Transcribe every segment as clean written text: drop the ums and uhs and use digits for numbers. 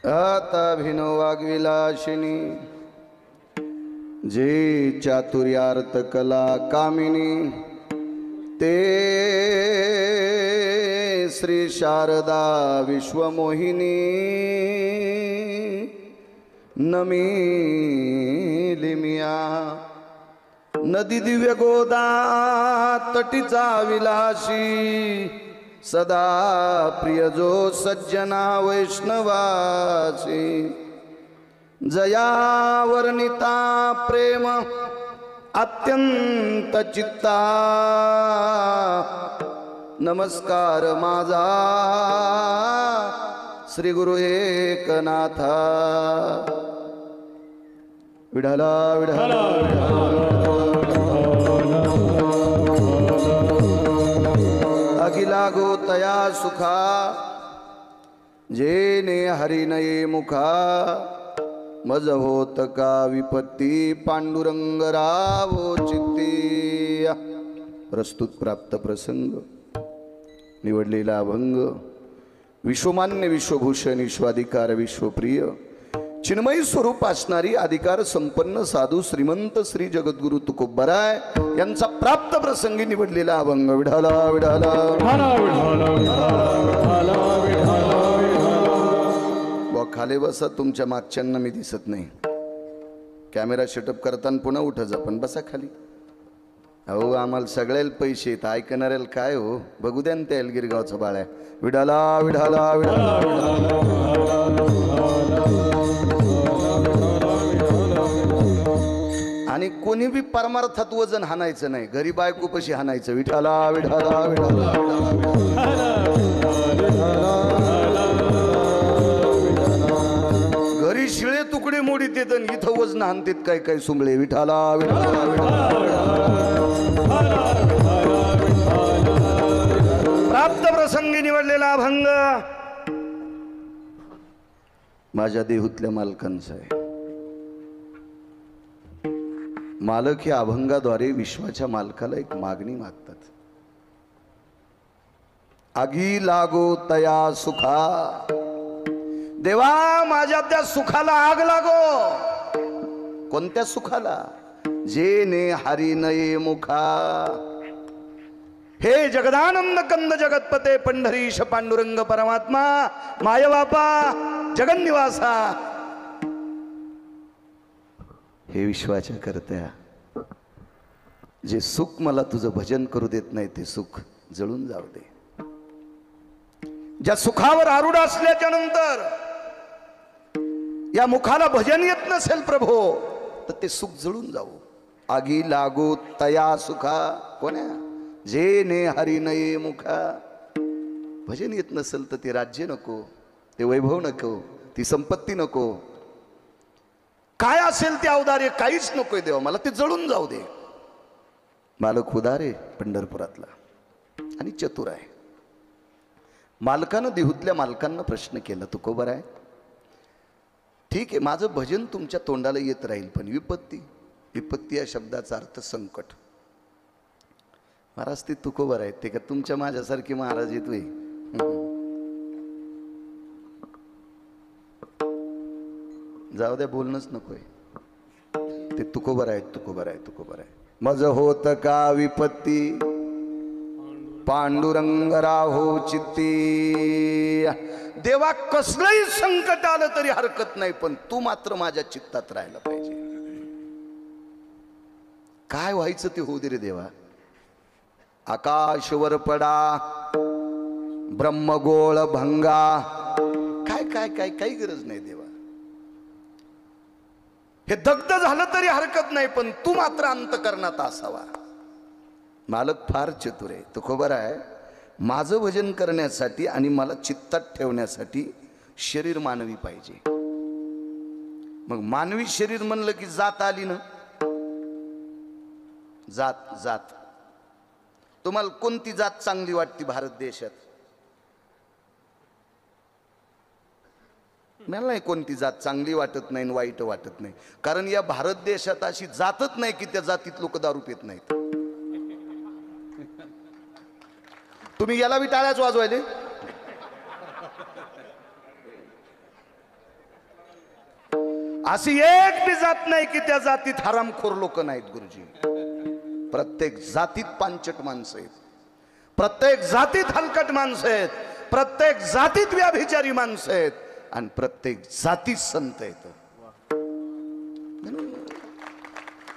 अताभिनो वाग्विलासिनी जे चातुर्यार्थ कला कामिनी ते श्री शारदा विश्वमोहिनी नमिलिमिया नदी दिव्य गोदा तटीचा विलासी सदा प्रिय जो सज्जना वैष्णवासी जया वर्णिता प्रेम अत्यंत चित्ता नमस्कार माझा श्री गुरु एकनाथा विठाला विठाला अखिला गोतया सुखा जेने हरिनये मुखा मज होत का विपत्ती पांडुरंग रावो चित्ती। प्रस्तुत प्राप्त प्रसंग निवडलेला अभंग विश्वमान्य विश्वभूषण विश्वाधिकार विश्वप्रिय चिन्मयी स्वरूप असणारी अधिकार संपन्न साधू श्रीमंत श्री जगद्गुरु तुकोबराय यांचा प्राप्त प्रसंगी निवडलेला अभंग विठाला विठाला खाली बसा, तुमच्या मागच्यांना मी दिसत नाही। कॅमेरा सेटअप करताना पुन्हा उठा जा, पण बसा खाली। अहो आम्हाला सगळ्याला पैसे येत, ऐकणाऱ्याला काय हो, बघू द्या ना त्या एलगिरगावचं बाळ्या विठाला विठाला विठाला। आणि कोणी बी परमार्थात वजन हाणायचं नाही, घरी बायकोपाशी हाणायचं विठाला विठाला विठाला। घरी शिळे तुकडे मोडीत येत आणि इथं वजन हाणतेत काय काय सुंबळे विठाला विठाला विठाला। प्राप्त प्रसंगी निवडलेला अभंग माझ्या देहूतल्या मालकांचा आहे। मालक या अभंगाद्वारे विश्वाच्या मालकाला एक मागणी मागतात। आगी लागो तया सुखा, देवा माझ्या त्या सुखाला आग लागो। कोणत्या सुखाला? जेने हरी नये मुखा। हे जगदानंद कंद जगतपते पंढरीश पांडुरंग परमात्मा माय बापा जगन्निवासा, हे विश्वाच्या करत्या, जे सुख मला तुझं भजन करू देत नाही ते सुख जळून जाऊ दे। ज्या सुखावर आरूढ असल्याच्या नंतर या मुखाला भजन येत नसेल प्रभो, तर ते सुख जळून जाऊ। आगी लागो तया सुखा, कोण्या? जेने हरी नये मुखा। भजन येत नसेल तर ते राज्य नको, ते वैभव नको, ती संपत्ती नको, काय असेल ते औदार्य काहीच नकोय देवा, मला ते जळून जाऊ दे। मालक उदार आहे पंढरपुरातला आणि चतुर आहे। मालकानं देहूतल्या मालकांना प्रश्न केला, तुकोबराय ठीक आहे माझं भजन तुमच्या तोंडाला येत राहील, पण विपत्ती, विपत्ती या शब्दाचा अर्थ संकट। महाराज ते तुकोबर आहेत ते का तुमच्या माझ्यासारखी महाराज येतोय? जाऊ द्या, बोलणंच नकोय। ते तुकोबर आहेत, तुकोबर आहे, तुकोबर आहे। मज होत का विपत्ती पांडुरंग राहो चित्ती। देवा कसलंही संकट आलं तरी हरकत नाही, पण तू मात्र माझ्या चित्तात राहायला पाहिजे। काय व्हायचं ते होऊ दे रे देवा। आकाशवर पडा ब्रह्मगोळ भंगा, काय काय काय काही गरज नाही देवा। हे दग्ध झालं तरी हरकत नाही, पण तू मात्र अंतकरणात असावा। मालक फार चतुर आहे, तो खबर आहे। माझं भजन करण्यासाठी आणि मला चित्तात ठेवण्यासाठी शरीर मानवी पाहिजे। मग मानवी शरीर म्हणलं की जात आली ना, जात जात। तुम्हाला कोणती जात चांगली वाटते भारत देशात? मला नाही कोणती जात चांगली वाटत नाही, वाईट वाटत नाही, कारण या भारत देशात अशी जातच नाही की त्या जातीत लोक दारू पित नाहीत। तुम्ही याला बी टाळ्याच वाजवायले। अशी एक बी जात नाही की त्या जातीत हरामखोर लोक नाहीत गुरुजी. प्रत्येक जातीत पांचट माणसं आहेत, प्रत्येक जातीत हलकट माणसं आहेत, प्रत्येक जातीत व्याभिचारी माणसं आहेत आणि प्रत्येक जातीत संत आहेत.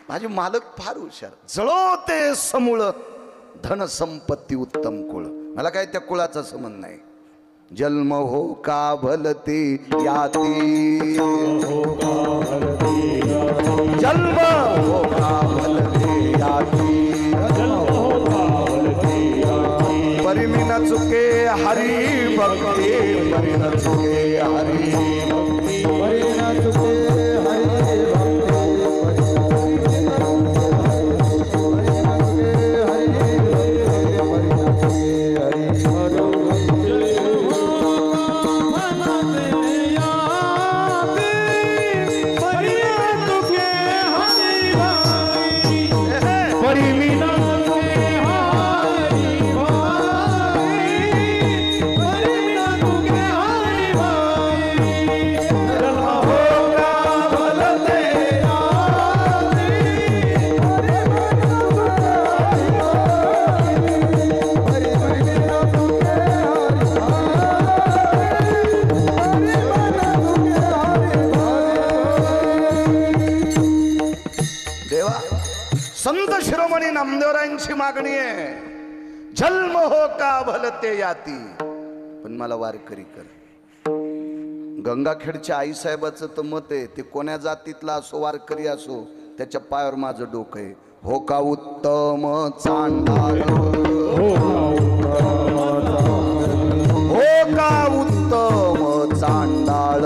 माझे मालक फार हुशार. जळो ते समूळ धन संपत्ती उत्तम कुळ. मला काय त्या कुळाचा संबंध नाही. जन्म हो का भलते याती, जन्म हो का भलते याती, परिमी न चुके हरी भक्ती, परी न चुके हरी भक्ती, परी न चुके हरी भक्ती. संत शिरोमणी नामदेवरायांची मागणी आहे, जन्म हो का भलते याती, पण मला वारकरी कर. गंगाखेडच्या आईसाहेबाचं तर मत आहे, ते कोण्या जातीतला असो वारकरी असो त्याच्या पायावर माझं डोकं आहे. हो का उत्तम चांडाळ, हो का उत्तम चांडाळ,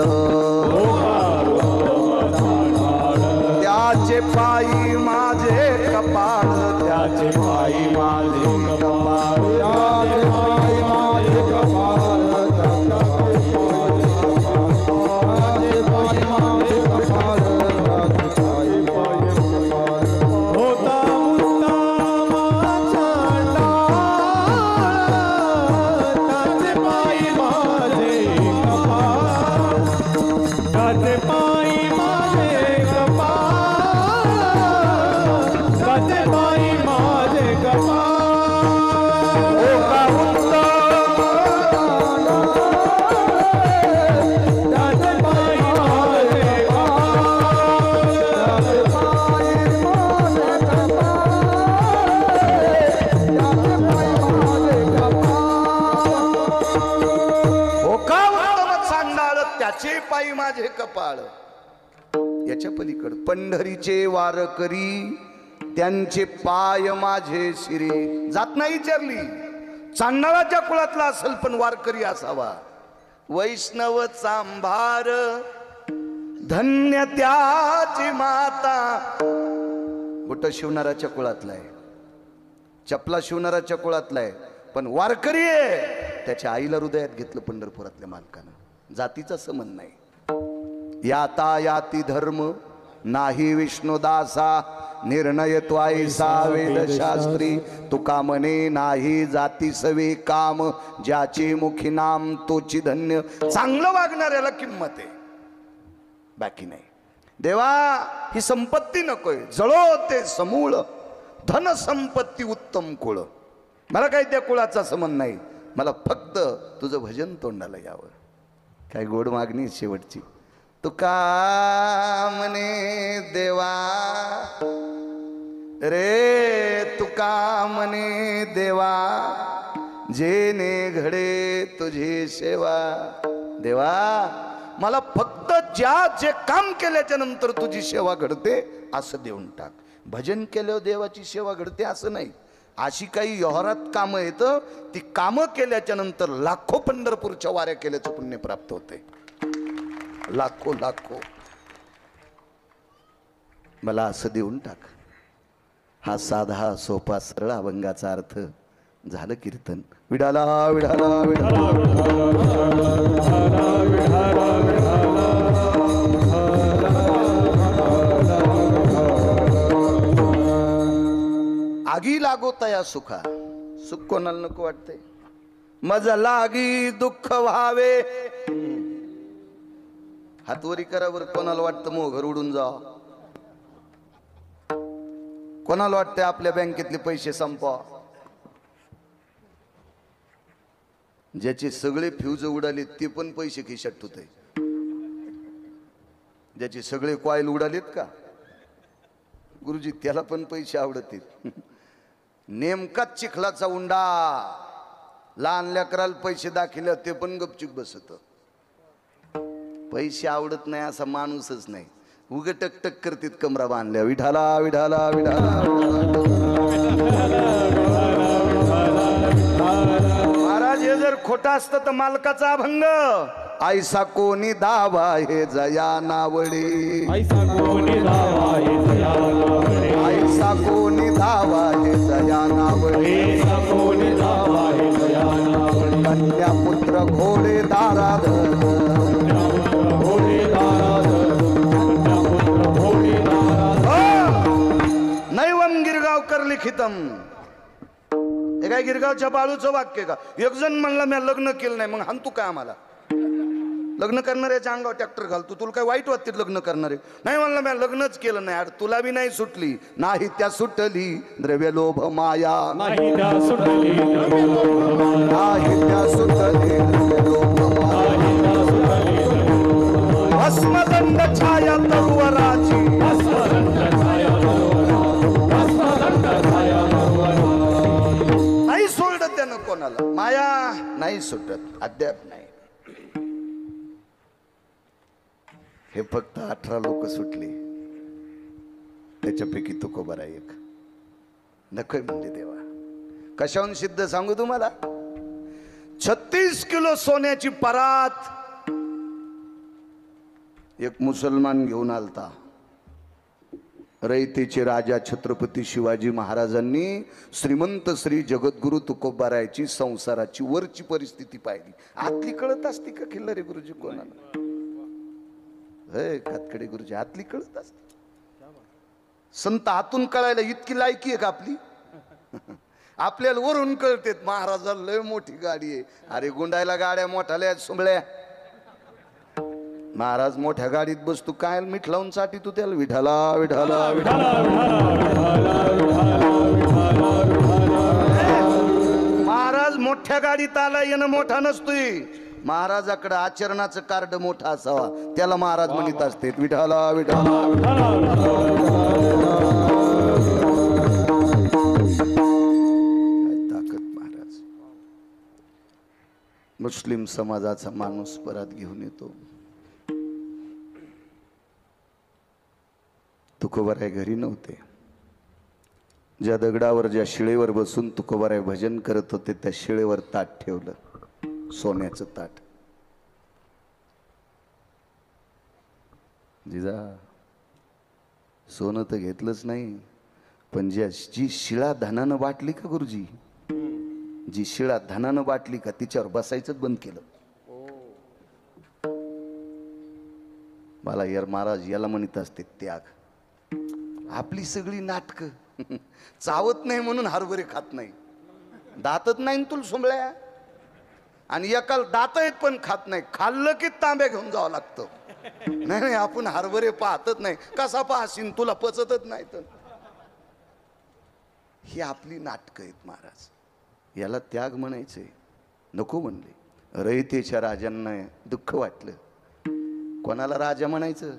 त्याचे पायी माझे कपाळ, त्याचे पायी माझे कपाळ, त्याचे पायी माझे कपाळ, त्याचे पायी माझे कपाळ, त्याचे पायी माझे कपाळ. होता उत्तम चांडाळ, त्याचे पायी माझे कपाळ, त्याचे पायी माझे कपाळ, त्याचे पायी माझे कपाळ. हो का त्याचे पायी माझे कपाळ, त्याचे पायी माझे कपाळ. हो का उत्तम चांडाळ, त्याचे पायी माझे कपाळ. याच्या पलीकडे पंढरीचे वारकरी, त्यांचे पाय माझे शिरी. जात नाही विचारली, चांडाळाच्या कुळातला असेल पण वारकरी असावा. वैष्णव चांभार धन्य त्याची माता. बुट शिवणाराच्या कुळातला आहे, चपला शिवणाराच्या कुळातला आहे, पण वारकरी आहे. त्याच्या आईला हृदयात घेतलं पंढरपुरातल्या मालकानं. जातीचा संबंध नाही. याता याती धर्म नाही विष्णुदासा, निर्णय त्वाईसा वेदशास्त्री. तुका म्हणे नाही जाती सवे काम, ज्याची मुखी नाम तोची धन्य. चांगलं वागणाऱ्याला किंमत आहे, बाकी नाही. देवा ही संपत्ती नकोय, जळो ते समूळ धन संपत्ती उत्तम कुळ. मला काही त्या कुळाचा संबंध नाही, मला फक्त तुझं भजन तोंडाला यावं. काय गोड मागणी शेवटची. तुका म्हणे देवा रे, तुका म्हणे देवा, जेने घडे तुझी सेवा. देवा मला फक्त जे काम केल्याच्या नंतर तुझी सेवा घडते असं देऊन टाक. भजन केल्यावर देवाची सेवा घडते असं नाही. अशी काही व्यवहारात कामं येतं, ती कामं केल्याच्या नंतर लाखो पंढरपूरच्या वाऱ्या केल्याचं पुण्य प्राप्त होते. लाखो लाखो. मला असं देऊन टाक. हा साधा सोपा सरळ अभंगाचा अर्थ झालं कीर्तन. विडाला विडाला विडाला आगी लागो तया सुखा. सुख कोणाला नको वाटते. मज लागी दुःख व्हावे, हातवरी करा बरं. कोणाला वाटतं मोह घर उडून जा? कोणाला वाटतं आपल्या बँकेतले पैसे संपवा? ज्याचे सगळे फ्यूज उडाले ते पण पैसे खिशात ठेवते. ज्याचे सगळे कॉईल उडालेत का गुरुजी त्याला पण पैसे आवडतील. नेमकाच चिखलाचा उंडा लहान लेकराला पैसे दाखिले ते पण गपचूप बसत. पैसे आवडत नाही असा माणूसच नाही. उग टकटक करतीत कमरा बांधल्या. विठाला विठाला विठाला. महाराज हे जर खोटा असतं तर मालकाचा अभंग. ऐसा कोणी दावा हे जया नावडी. ऐसा कोणी दावा हे जया नावडी. ऐसा कोणी दावा हे जया नावडी. ऐसा कोणी दावा हे जया नावडी. कन्या पुत्र घोडे दाराद. घोडे दाराद. कन्या पुत्र घोडे दाराद. नैवम गिरगावकर लिखितम. हे काय गिरगावच्या बाळूचं वाक्य का? एक जण म्हणला मी लग्न केलं नाही. मग हान तू काय आम्हाला? लग्न करणाऱ्याच्या अंगावर ट्रॅक्टर घालतो. तुला काय वाईट वाटते लग्न करणारे? नाही म्हणलं मी लग्नच केलं नाही. अरे तुला बी नाही सुटली. नाही त्या सुटली द्रव्य लोभ माया. नाही त्या सुटली द्रव्य लोभ माया. नाही त्या सुटली द्रव्य लोभ माया. भस्मदंड छाया तरुवराची. भस्मदंड छाया तरुवराची. भस्मदंड छाया तरुवराची. नाही सोडत त्यानं कोणाला. माया नाही सुटत अद्याप नाही. हे फक्त 18 लोक सुटले. त्याच्यापैकी तुकोबा एक नकोय म्हणजे देवा. कशाहून सिद्ध सांगू तुम्हाला? 36 किलो सोन्याची परात एक मुसलमान घेऊन आलता. रयतेचे राजा छत्रपती शिवाजी महाराजांनी श्रीमंत श्री जगद्गुरु तुकोबारायची संसाराची वरची परिस्थिती पाहिली. आतली कळत असती का खिल्लारे गुरुजी कोणाला? कातकडे गुरुजी आतली कळत असते. संत आतून कळायला इतकी लायकी आहे का आपली? आपल्याला वरून कळते महाराजाला लय मोठी गाडी आहे. अरे गुंडायला गाड्या मोठ्याल्या सुंबळ्या. महाराज मोठ्या गाडीत बसतो काय मीठ लावून साठी तू त्याला. विठाला विठाला विठाला. महाराज मोठ्या गाडीत आला येणं मोठा नसतोय. महाराजाकडे आचरणाचं कार्ड मोठा असावा त्याला महाराज म्हणत असते. विठाला विठाला. ताकद महाराज. मुस्लिम समाजाचा माणूस परत घेऊन येतो. तुकोबाराय घरी नव्हते. ज्या दगडावर ज्या शिळेवर बसून तुकोबाराय भजन करत होते त्या शिळेवर ताट ठेवलं. सोन्याचं ताट. जिजा सोनं तर घेतलंच नाही पण जी शिळा धनानं वाटली का गुरुजी, जी शिळा धनानं वाटली का तिच्यावर बसायचं बंद केलं. मला यार महाराज याला म्हणत असते त्याग. आपली सगळी नाटकं. चावत नाही म्हणून हरभरे खात नाही. दातच नाही तुला सोंबळ्या. आणि एकाला दात आहेत पण खात नाही. खाल्लं की तांब्या घेऊन जावं लागतं. नाही आपण हरभरे पाहतच नाही. कसा पाहशील तुला पचतच नाही. तर ही आपली नाटकं आहेत महाराज. याला त्याग म्हणायचंय. नको म्हणले. रयतेच्या राजांना दुःख वाटलं. कोणाला राजा म्हणायचं?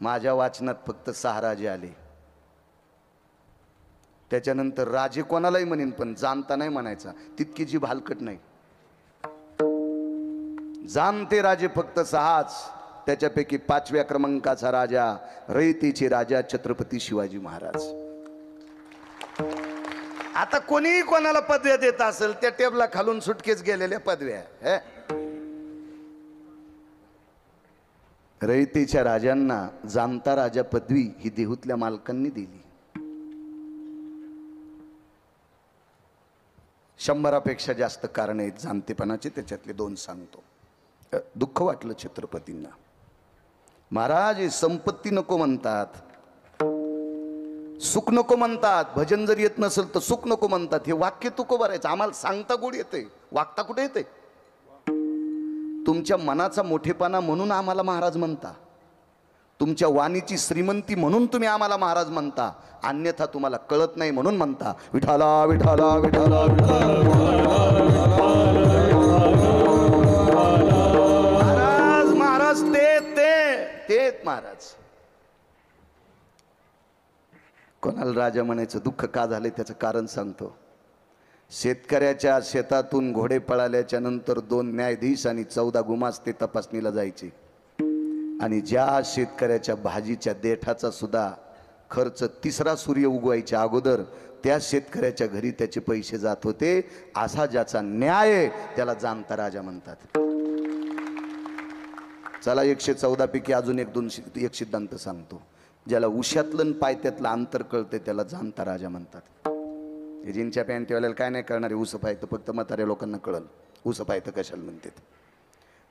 माझ्या वाचनात फक्त 6 राजे आले. त्याच्यानंतर राजे कोणालाही म्हणेन पण जाणता नाही म्हणायचा. तितकी जी भालकट नाही. जाणते राजे फक्त 6च. त्याच्यापैकी 5व्या क्रमांकाचा राजा रयतेचे राजा छत्रपती शिवाजी महाराज. आता कोणीही कोणाला पदव्या देत असेल त्या टेबला खालून सुटकेच गेलेल्या पदव्या. रयतेच्या राजांना जाणता राजा पदवी ही देहूतल्या मालकांनी दिली. 100पेक्षा जास्त कारण आहेत जाणतेपणाचे. त्याच्यातले 2 सांगतो. दुःख वाटलं छत्रपतींना. महाराज संपत्ती नको म्हणतात, सुख नको म्हणतात. भजन जर येत नसेल तर सुख नको म्हणतात. हे वाक्य तुकोबारायचं. आम्हाला सांगता गोड येते, वागता कुठे येते? तुमच्या मनाचा मोठेपणा म्हणून आम्हाला महाराज म्हणता, तुमच्या वाणीची श्रीमंती म्हणून तुम्ही आम्हाला महाराज म्हणता, अन्यथा तुम्हाला कळत नाही म्हणून म्हणता विठाला विठाला विठाला महाराज महाराज ते महाराज. कोणाला राजा म्हणायचं दुःख का झाले त्याचं कारण सांगतो. शेतकऱ्याच्या शेतातून घोडे पळाल्याच्या नंतर 2 न्यायाधीश आणि 14 गुमास्ते तपासणीला जायचे आणि ज्या शेतकऱ्याच्या भाजीच्या देठाचा सुद्धा खर्च 3रा सूर्य उगवायच्या अगोदर त्या शेतकऱ्याच्या घरी त्याचे पैसे जात होते, असा ज्याचा न्याय आहे त्याला जाणता राजा म्हणतात. चला 114 पैकी अजून एक सिद्धांत सांगतो. ज्याला उशातलं पायत्यातलं अंतर कळते त्याला जाणता राजा म्हणतात. हे जीनच्या पॅन्टवाल्याला काय नाही करणारे ऊस पायतं, फक्त म्हाताऱ्या लोकांना कळल ऊस पायतं कशाला म्हणतात.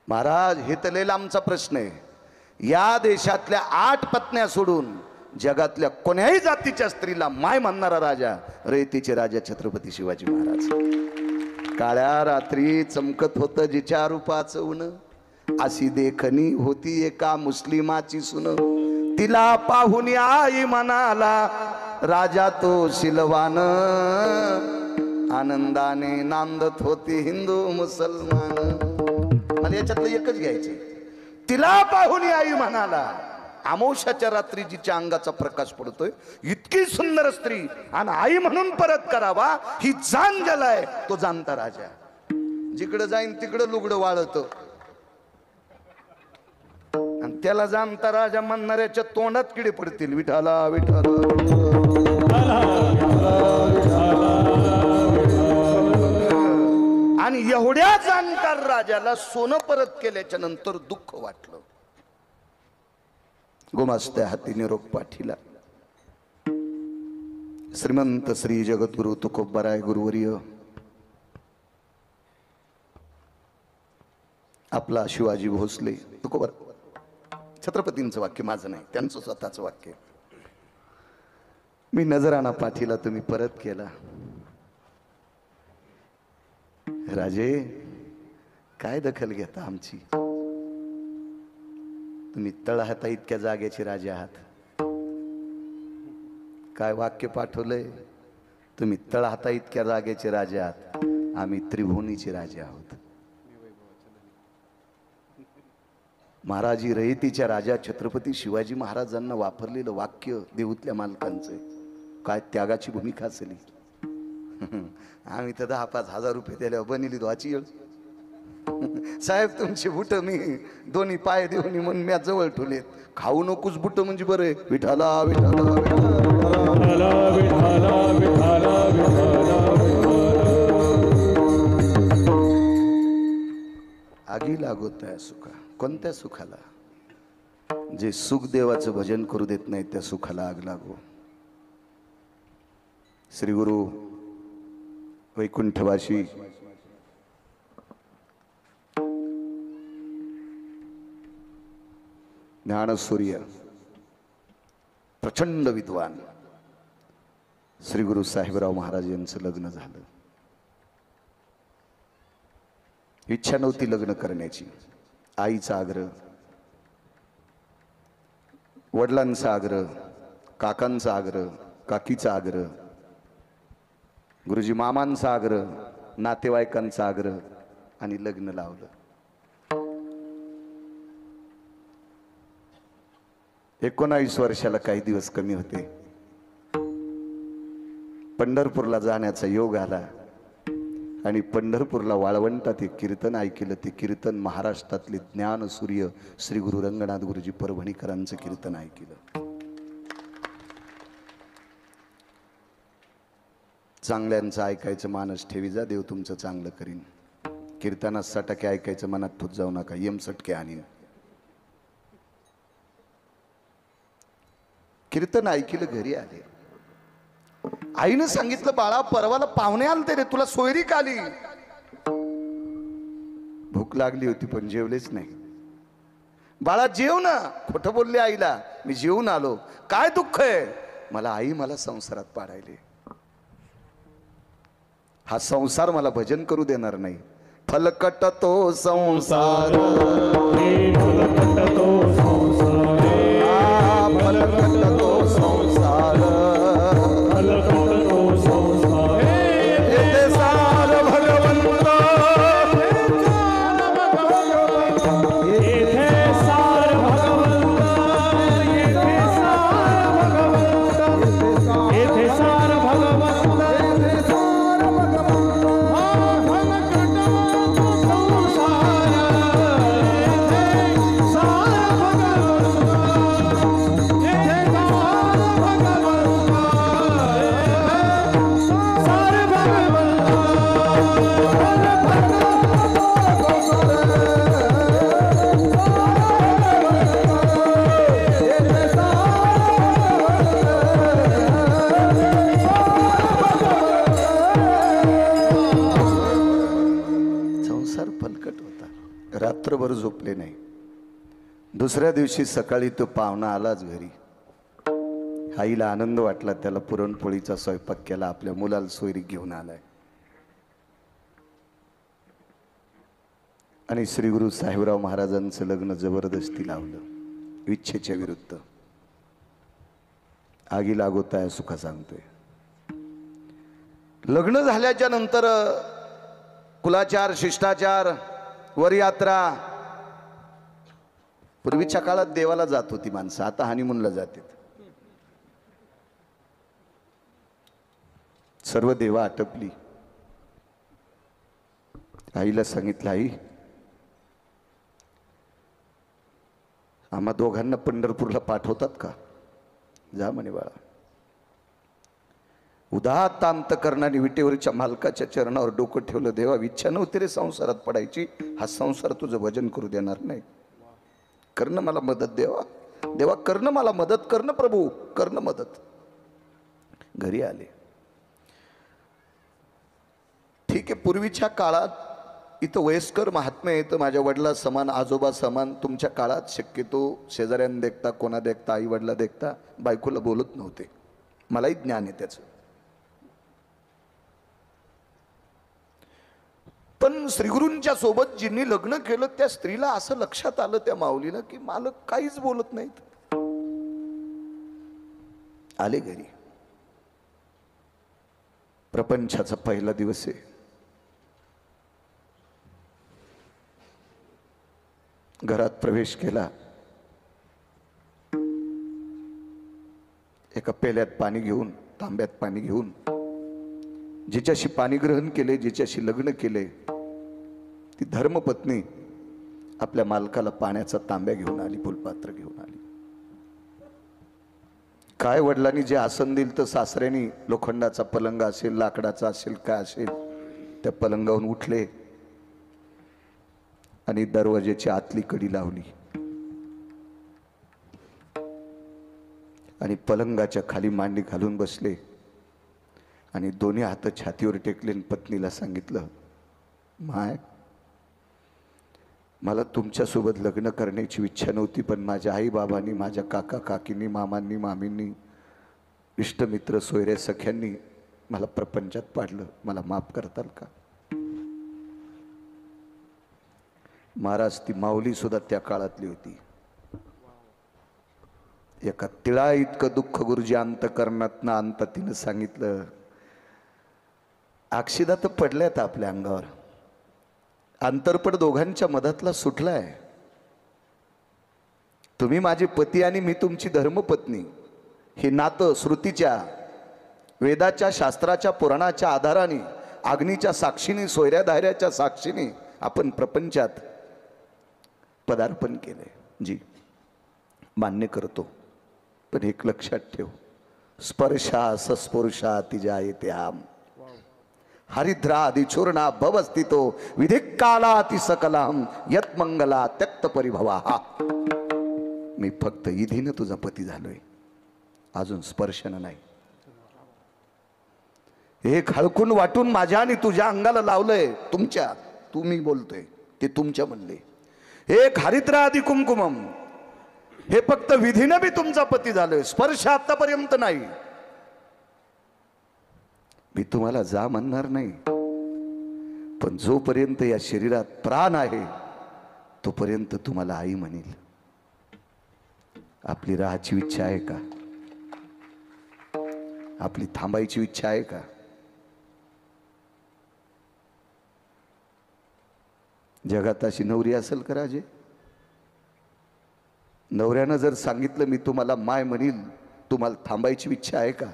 महाराज हे तर लय लांबचा प्रश्न आहे. या देशातल्या 8 पत्न्या सोडून जगातल्या कोण्याही जातीच्या स्त्रीला माय म्हणणारा राजा रयतेचे राजा छत्रपती शिवाजी महाराज. काळ्या रात्री चमकत होतं जिच्या रूपाचं ऊन, अशी देखणी होती एका मुस्लिमाची सुन, तिला पाहुनी आई म्हणाला राजा तो शिलवान, आनंदाने नांदत होती हिंदू मुसलमान. मला याच्यातलं एकच घ्यायचे, तिला पाहुनी आई म्हणाला. अमावस्याच्या रात्री जिच्या अंगाचा प्रकाश पडतोय, इतकी सुंदर स्त्री आणि आई म्हणून परत करावा ही जाण गेलाय तो जाणता राजा. जिकडं जाईन तिकडं लुगडं वाळत आणि त्याला जाणता राजा म्हणणाऱ्याच्या तोंडात किडे पडतील. विठाला विठाला आणि एवढ्या जाणकार राजाला सोनं परत केल्याच्या नंतर दुःख वाटलं. गोमास्त्या हाती निरोप पाठीला. श्रीमंत श्री जगद्गुरु तुकोबराय गुरुवर्य आपला शिवाजी भोसले तुकोबर, छत्रपतींचं वाक्य माझं नाही, त्यांचं स्वतःचं वाक्य. मी नजराना पाठीला तुम्ही परत केला. राजे काय दखल घेता आमची? तुम्ही तळहाता इतक्या जाग्याचे राजे आहात. काय वाक्य पाठवलंय? तुम्ही तळहाता इतक्या जाग्याचे राजे आहात, आम्ही त्रिभुवनीचे राजे आहोत. महाराजी रयतीच्या राजा छत्रपती शिवाजी महाराजांना वापरलेलं वाक्य देऊतल्या मालकांचं. काय त्यागाची भूमिका असेल. आम्ही तर 10-5 हजार रुपये दिल्यावर बनिली दोची येळ. साहेब तुमचे बुट मी दोन्ही पाय देऊन म्हणून मी जवळ ठेवलेत. खाऊ नकोस बुट म्हणजे बरं. विठाला विठाला आगी लागत आहे सुखा. कोणत्या सुखाला? जे सुख देवाचं भजन करू देत नाही त्या सुखाला आग लागो. श्री गुरु वैकुंठवासी ज्ञानसूर्य प्रचंड विद्वान श्री गुरु साहेबराव महाराज यांचं लग्न झालं. इच्छा नव्हती लग्न करण्याची. आईचा आग्रह, वडिलांचा आग्रह, काकांचा आग्रह, काकीचा आग्रह, गुरुजी मामांचा आग्रह, नातेवाईकांचा आग्रह आणि लग्न लावलं. 19 वर्षाला काही दिवस कमी होते. पंढरपूरला जाण्याचा योग आला आणि पंढरपूरला वाळवंटात एक कीर्तन ऐकलं. ते कीर्तन महाराष्ट्रातले ज्ञानसूर्य श्री गुरु रंगनाथ गुरुजी परभणीकरांचं कीर्तन ऐकलं. चांगल्यांचं ऐकायचं मानस ठेवी जा, देव तुमचं चांगलं करीन. कीर्तनात 100% ऐकायचं, मनात थूत जाऊ नका. 1% आणि कीर्तन ऐकलं. घरी आले. आईनं सांगितलं बाळा परवाला पाहुणे आलते रे, तुला सोयरीक आली. भूक लागली होती पण जेवलेच नाही. बाळा जेव ना. खोटं बोलले आईला, मी जेवून आलो. काय दुःख आहे? मला आई मला संसारात पाडायले. हा संसार मला भजन करू देणार नाही. फलकट तो संसार, फलकट तो संसार, फलकट तो संसार, फलकट तो संसार, येथे सार भगवंत, येथे सार भगवंत, येथे सार भगवंत, येथे सार भगवंत, येथे सार भगवंत, फलकट तो संसार, येथे सार भगवंत, येथे सार भगवंत, सार संसार फलकट होता. रात्रभर झोपले नाही. दुसऱ्या दिवशी सकाळी तो पाहुणा आलाच घरी. आईला आनंद वाटला. त्याला पुरणपोळीचा स्वयंपाक केला. आपल्या मुलाला सोयरी घेऊन आलाय. आणि श्री गुरु साहेबराव महाराजांचं लग्न जबरदस्ती लावलं, इच्छेच्या विरुद्ध. आगी लागोताय सुखा सांगतोय. लग्न झाल्याच्या नंतर कुलाचार, शिष्टाचार, वरयात्रा. पूर्वीच्या काळात देवाला जात होती माणसं, आता हनीमूनला जातात. सर्व देवा आटपली. आईला सांगितलं, आई आम्हा दोघांना पंढरपूरला पाठवतात का? जा म्हणे बाळा. उदात्त अंतकरणाने विटेवरच्या मालकाच्या चरणावर डोकं ठेवलं. देवा, इच्छा नव्हती रे संसारात पडायची. हा संसार तुझं भजन करू देणार नाही. कर्ण मला मदत देवा. देवा कर्ण मला मदत, कर्ण प्रभू कर्ण मदत. घरी आले. ठीक आहे, पूर्वीच्या काळात इथं वयस्कर महात्मे येतं, माझ्या वडिला समान, आजोबा समान. तुमच्या काळात शक्यतो शेजाऱ्यांना देखता, कोणा देखता, आई वडिला देखता बायकोला बोलत नव्हते. मलाही ज्ञान आहे त्याचं. पण श्रीगुरूंच्या सोबत जिनी लग्न केलं त्या स्त्रीला असं लक्षात आलं, त्या माऊलीला, की मालक काहीच बोलत नाहीत. आले घरी. प्रपंचाचा पहिला दिवस आहे. घरात प्रवेश केला. एका पेल्यात पाणी घेऊन, तांब्यात पाणी घेऊन, जिच्याशी पाणी ग्रहण केले, जिच्याशी लग्न केले, ती धर्मपत्नी आपल्या मालकाला पाण्याचा तांब्या घेऊन आली, फुलपात्र घेऊन आली. काय वडिलांनी जे आसन दिलं तर सासऱ्यानी लोखंडाचा पलंग असेल, लाकडाचा असेल, काय असेल, त्या पलंगावरून उठले आणि दरवाजेची आतली कडी लावली आणि पलंगाच्या खाली मांडी घालून बसले आणि दोन्ही हात छातीवर टेकले. पत्नीला सांगितलं, माय, मला तुमच्यासोबत लग्न करण्याची इच्छा नव्हती, पण माझ्या आई बाबांनी, माझ्या काका काकींनी, मामांनी, मामींनी, इष्टमित्र, सोयऱ्या, सख्यांनी मला प्रपंचात पाडलं. मला माफ करताल का? महाराज, ती माऊली सुद्धा त्या काळातली होती. एका तिळा इतकं दुःख गुरुजी अंतकरणातनं अंत तिनं सांगितलं. अक्षिदा तर पडल्यात आपल्या अंगावर. अंतरपट दोघांच्या मधातला सुटलाय. तुम्ही माझे पती आणि मी तुमची धर्मपत्नी. हे नातं श्रुतीच्या, वेदाच्या, शास्त्राच्या, पुराणाच्या आधाराने, अग्नीच्या साक्षीने, सोयऱ्या धाऱ्याच्या साक्षीने आपण प्रपंचात पदार्पण केले. जी, मान्य करतो, पण एक लक्षात ठेव, स्पर्शा सस्पुरुषा तिजा येते आम हरिद्रादि चूर्णा भवस्थितो विधिकालाति सकलाम यत मंगला त्यक्त परिभवा. मी फक्त इधीनं तुझा पती झालोय, अजून स्पर्शन नाही. एक हळकून वाटून माझ्या आणि तुझ्या अंगाला लावलंय. तुमच्या, तुम्ही बोलतोय ते तुमच्या म्हणले. एक हरिद्रादि कुमकुमम, हे फक्त विधीनं मी तुमचा पती झालोय, स्पर्श आतापर्यंत नाही. मी तुम्हाला जा म्हणणार नाही, पण जोपर्यंत या शरीरात प्राण आहे तोपर्यंत तुम्हाला आई म्हणेल. आपली राहायची इच्छा आहे का? आपली थांबायची इच्छा आहे का? जगात अशी नवरी असेल का राजे? नवऱ्यानं जर सांगितलं मी तुम्हाला माय म्हणील, तुम्हाला थांबायची इच्छा आहे का?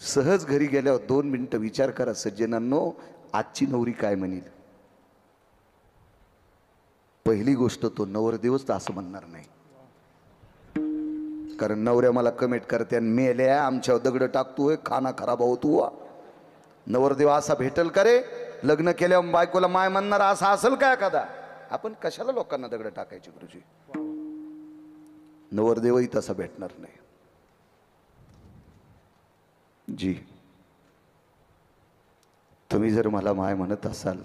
सहज घरी गेल्यावर 2 मिनिटं विचार करा सज्जनांनो, आजची नवरी काय म्हणेल. पहिली गोष्ट तो नवरदेवच असं म्हणणार नाही. कारण नवऱ्या मला कमेंट करते मेल्या आमच्यावर दगड टाकतोय, खाना खराब होतो. नवरदेव असा भेटल का रे? लग्न केल्यावर बायकोला माय म्हणणार असा असेल का एखादा? आपण कशाला लोकांना दगड टाकायचे गुरुजी? नवरदेवही तसा भेटणार नाही. जी तुम्ही जर मला माय म्हणत असाल,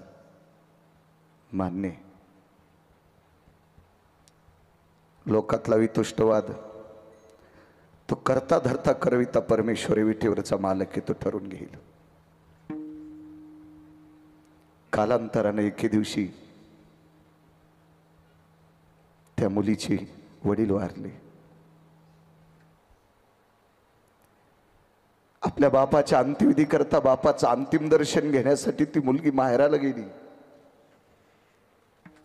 मान्य. लोकातला वितुष्टवाद तो करता धरता करविता परमेश्वरी विठेवरचा मालक आहे, तो ठरून घेईल. कालांतराने एके दिवशी त्या मुलीची वडील वारले. आपल्या बापाच्या अंत्यविधी करता बापाचं अंतिम दर्शन घेण्यासाठी ती मुलगी माहेराला गेली.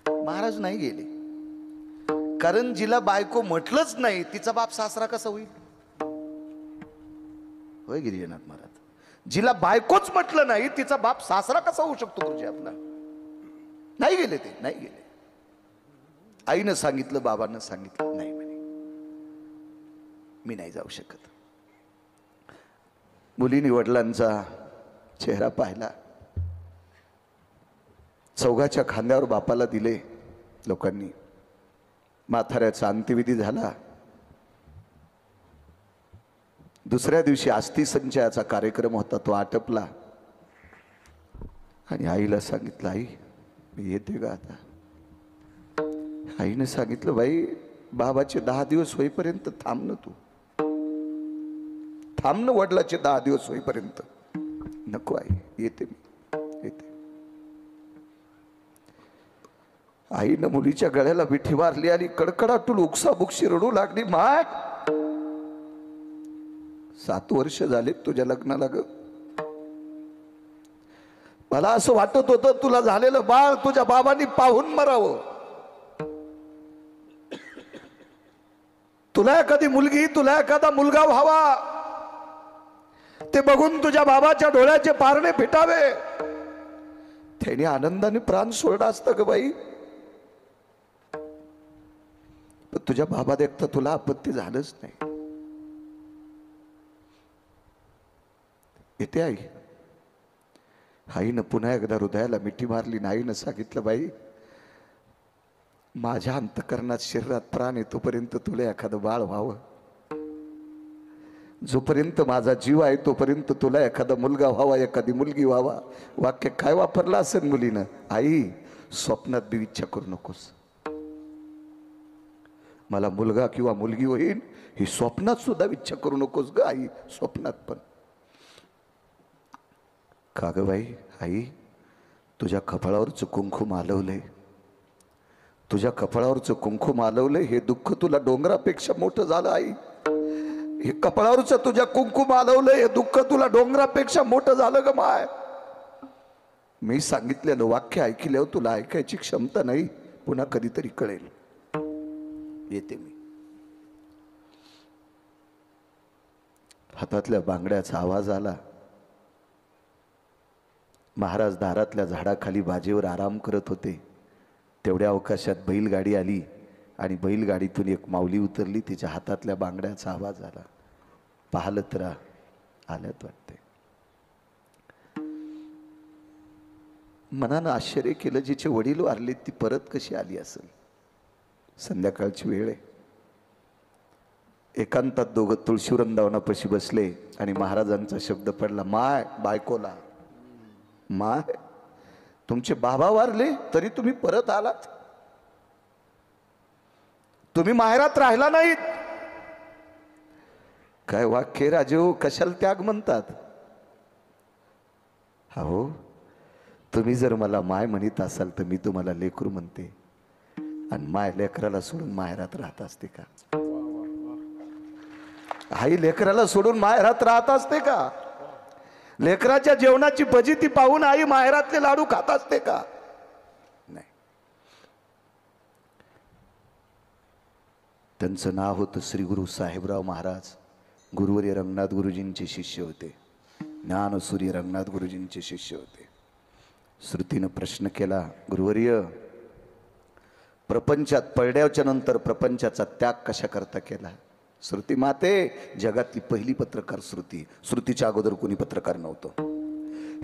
महाराज नाही गेले, कारण जिला बायको म्हटलंच नाही तिचा बाप सासरा कसा होईल? होय गिरिजनाथ महाराज, जिला बायकोच म्हटलं नाही तिचा बाप सासरा कसा होऊ शकतो गुरुजी आपला? नाही गेले, ते नाही गेले. आईनं सांगितलं, बाबांना सांगितलं, नाही म्हणे मी नाही जाऊ शकत. मुलीने वडिलांचा चेहरा पाहिला, चौघाच्या खांद्यावर बापाला दिले लोकांनी. म्हाताऱ्याचा अंत्यविधी झाला. दुसऱ्या दिवशी अस्थि संचयाचा कार्यक्रम होता, तो आटपला. आणि आईला सांगितलं, आई मी येते का आता? आईने सांगितलं, बाई बाबाचे 10 दिवस होईपर्यंत थांबणं, तू थांबणं, वडिलाचे 10 दिवस होईपर्यंत. नको आई, येते मी, येते. आईनं मुलीच्या गळ्याला विठी मारली आणि कडकडाटून उकसाबुकशी रडू लागली. माय 7 वर्ष झालेत तुझ्या लग्नाला ग. मला असं वाटत होतं तुला झालेलं बाळ तुझ्या बाबांनी पाहून मरावं. तुला एखादी मुलगी, तुला एखादा मुलगा व्हावा, ते बघून तुझ्या बाबाच्या डोळ्याचे पारणे फिटावे. त्याने आनंदाने प्राण सोडला असतं ग बाई. पण तुझ्या बाबा देखता तुला आपत्ती झालंच नाही. येते आई. आईनं पुन्हा एकदा हृदयाला मिठी मारली. आईनं सांगितलं, बाई माझ्या अंतकरणात शरीरात प्राण आहे तोपर्यंत तुला एखादं बाळ व्हावं. जोपर्यंत माझा जीव आहे तोपर्यंत तुला एखादा मुलगा व्हावा, एखादी मुलगी व्हावा. वाक्य काय वापरलं असेल मुलीनं? आई स्वप्नात बी इच्छा करू नकोस, मला मुलगा किंवा मुलगी होईल ही स्वप्नात सुद्धा इच्छा करू नकोस ग आई, स्वप्नात पण. का ग बाई? आई तुझ्या कपाळावरचं कुंकुम आलवलंय, तुझ्या कपाळावरचं कुंकुम आलवलंय, हे दुःख तुला डोंगरापेक्षा मोठं झालं. आई हे कपाळावरचं तुझ्या कुंकुम आलवलंय, हे दुःख तुला डोंगरापेक्षा मोठं झालं ग माय. मी सांगितलेलं वाक्य ऐकल्यावर तुला ऐकायची क्षमता नाही, पुन्हा कधीतरी कळेल. येते मी. हातातल्या बांगड्याचा आवाज आला. महाराज दारातल्या झाडाखाली बाजेवर आराम करत होते. तेवढ्या अवकाशात बैलगाडी आली आणि बैलगाडीतून एक माऊली उतरली. तिच्या हातातल्या बांगड्याचा आवाज आला. पाहिलं तर आल्यात वाटते. मनानं आश्चर्य केलं, जिचे वडील वारले ती परत कशी आली असेल? संध्याकाळची वेळ आहे. एकांतात दोघं तुळशी वृंदावनापाशी बसले आणि महाराजांचा शब्द पडला, माय बायकोला, माय तुमचे बाबा वारले तरी तुम्ही परत आलात, तुम्ही माहेरात राहिला नाहीत. काय वाक्य राजेहो, कशाला त्याग म्हणतात? हो तुम्ही जर मला माय म्हणत असाल तर मी तुम्हाला लेकरू म्हणते, आणि माय लेकराला सोडून माहेरात राहत असते का? आई लेकराला सोडून माहेरात राहत असते का? लेकराच्या जेवणाची फजिती पाहून आई माहेरातले लाडू खात असते का? नाही. त्यांचं नाव होतं श्री गुरु साहेबराव महाराज. गुरुवर्य रंगनाथ गुरुजींचे शिष्य होते. ज्ञानसूर्य रंगनाथ गुरुजींचे शिष्य होते. श्रुतीनं प्रश्न केला, गुरुवर्य प्रपंचात पडल्याच्या नंतर प्रपंचाचा त्याग कशा करता केला? श्रुती माते, जगातली पहिली पत्रकार श्रुती. श्रुतीच्या अगोदर कोणी पत्रकार नव्हतं.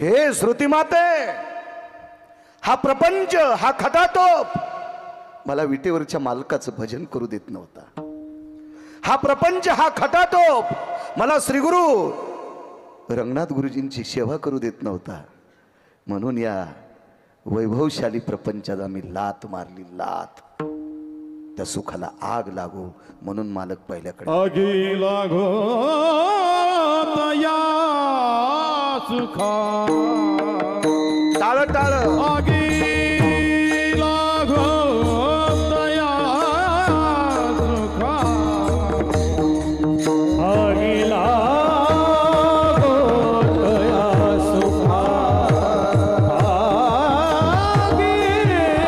हे श्रुती माते, हा प्रपंच, हा खटाटोप मला विटेवरच्या मालकाचं भजन करू देत नव्हता. हा प्रपंच, हा खटाटोप मला श्रीगुरु रंगनाथ गुरुजींची सेवा करू देत नव्हता. म्हणून या वैभवशाली प्रपंचाला मी लात मारली, लात. त्या सुखाला आग लागो म्हणून मालक पहिल्याकडे आगी लागो तया सुखा, टाळ टाळ आगी लागो तया सुखा, आगी लागो तया सुखा, आगी लागो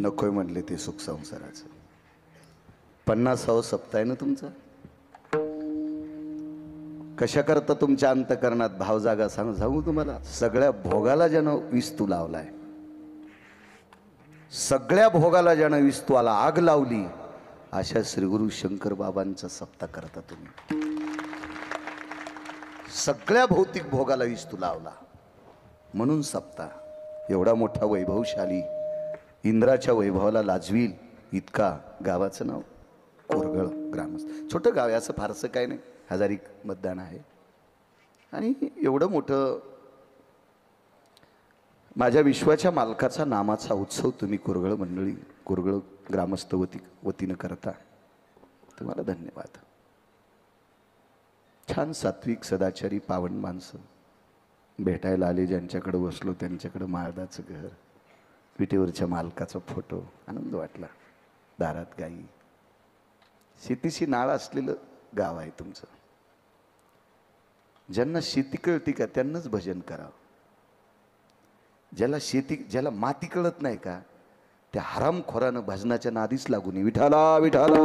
नकोय म्हणले ते सुख संसाराचं. 50वा सप्ताह आहे ना तुमचा. कशा करता तुमच्या अंतकरणात भाव जागा सांगू तुम्हाला. सगळ्या भोगाला ज्यानं विस्तू लावलाय, सगळ्या भोगाला ज्यानं विस्तूला आग लावली, अशा श्रीगुरु शंकर बाबांचा सप्ताह करता तुम्ही. सगळ्या भौतिक भोगाला विस्तू लावला म्हणून सप्ताह. एवढा मोठा वैभवशाली, इंद्राच्या वैभवाला लाजवील इतका गावाचं नाव कोरगळ ग्रामस्थ. छोटं गाव आहे, असं फारसं काय नाही, 1000 मतदान आहे. आणि एवढं मोठं माझ्या विश्वाच्या मालकाचा नामाचा उत्सव तुम्ही कोरगळ मंडळी, कोरगळ ग्रामस्थ वतीनं करता. तुम्हाला धन्यवाद. छान सात्विक सदाचारी पावन माणसं भेटायला आले, ज्यांच्याकडे बसलो त्यांच्याकडे माळदाचं घर, विटेवरच्या मालकाचा फोटो, आनंद वाटला. दारात गाई, शेतीशी नाळ असलेलं गाव आहे तुमचं. ज्यांना शेती कळती का त्यांनाच भजन करावं. ज्याला माती कळत नाही का त्या हरामखोरानं भजनाच्या नादीच लागू नये. विठाला विठाला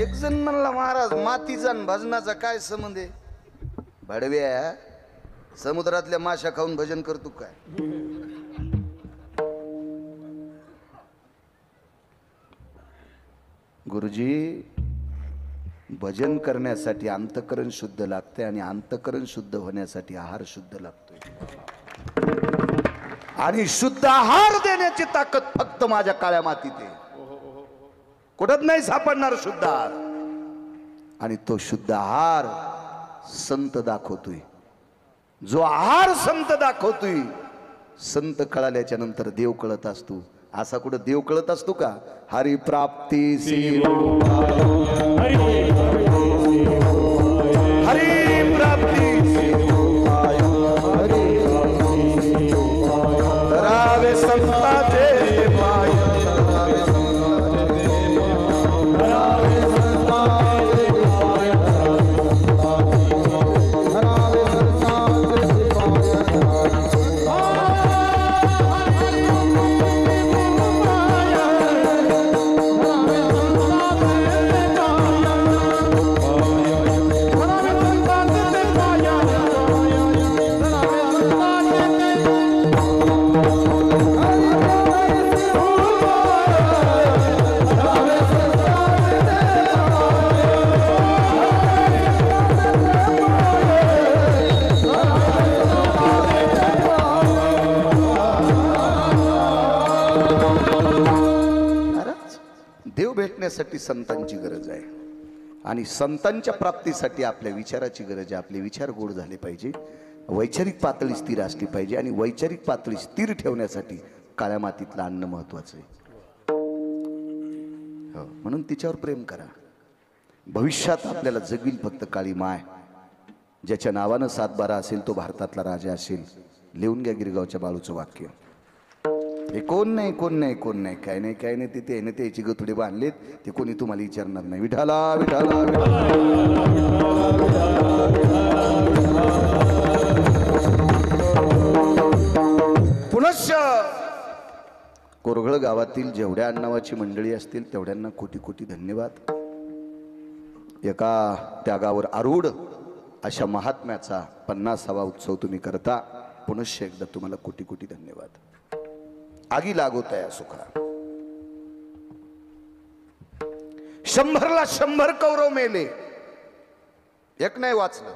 एक जण म्हणला, महाराज मातीचा आणि भजनाचा काय संबंध आहे? भडव्या, समुद्रातल्या माशा खाऊन भजन करतो काय? गुरुजी, भजन करण्यासाठी अंतकरण शुद्ध लागते आणि अंतकरण शुद्ध होण्यासाठी आहार शुद्ध लागतोय. आणि शुद्ध आहार देण्याची ताकद फक्त माझ्या काळ्या मातीत आहे. कुठत नाही सापडणार शुद्ध आहार. आणि तो शुद्ध आहार संत दाखवतोय. जो आहार संत दाखवतोय, संत कळाल्याच्या नंतर देव कळत असतो. असा कुठं देव कळत असतो का? हरी प्राप्ती हरी प्राप्ती करावे संताचे पाय. भेटण्यासाठी संतांची गरज आहे. आणि संतांच्या प्राप्तीसाठी आपल्या विचाराची गरज आहे. आपले विचार गोड झाले पाहिजे, वैचारिक पातळी स्थिर असली पाहिजे. आणि वैचारिक पातळी स्थिर ठेवण्यासाठी काळ्या मातीतलं अन्न महत्वाचं आहे. हो, म्हणून तिच्यावर प्रेम करा. भविष्यात आपल्याला जगील फक्त काळी माय. ज्याच्या नावानं 7/12 असेल तो भारतातला राजा असेल. लिहून घ्या गिरगावच्या बाळूचं वाक्य. हे कोण नाही कोण नाही कोण नाही, काय नाही काय नाही, तिथे आहे त्याची गतुडे बांधलेत, ते कोणी तुम्हाला विचारणार नाही. विठाला विठाला पुनश्च कोरगळ गावातील जेवढ्या आडनावाची मंडळी असतील तेवढ्यांना कोटी कोटी धन्यवाद. एका त्यागावर आरूढ अशा महात्म्याचा 50वा उत्सव तुम्ही करता. पुनश्च एकदा तुम्हाला कोटी कोटी धन्यवाद. आगी लागोतया सुखा. 100ला 100 कौरव मेले, एक नाही वाचलं,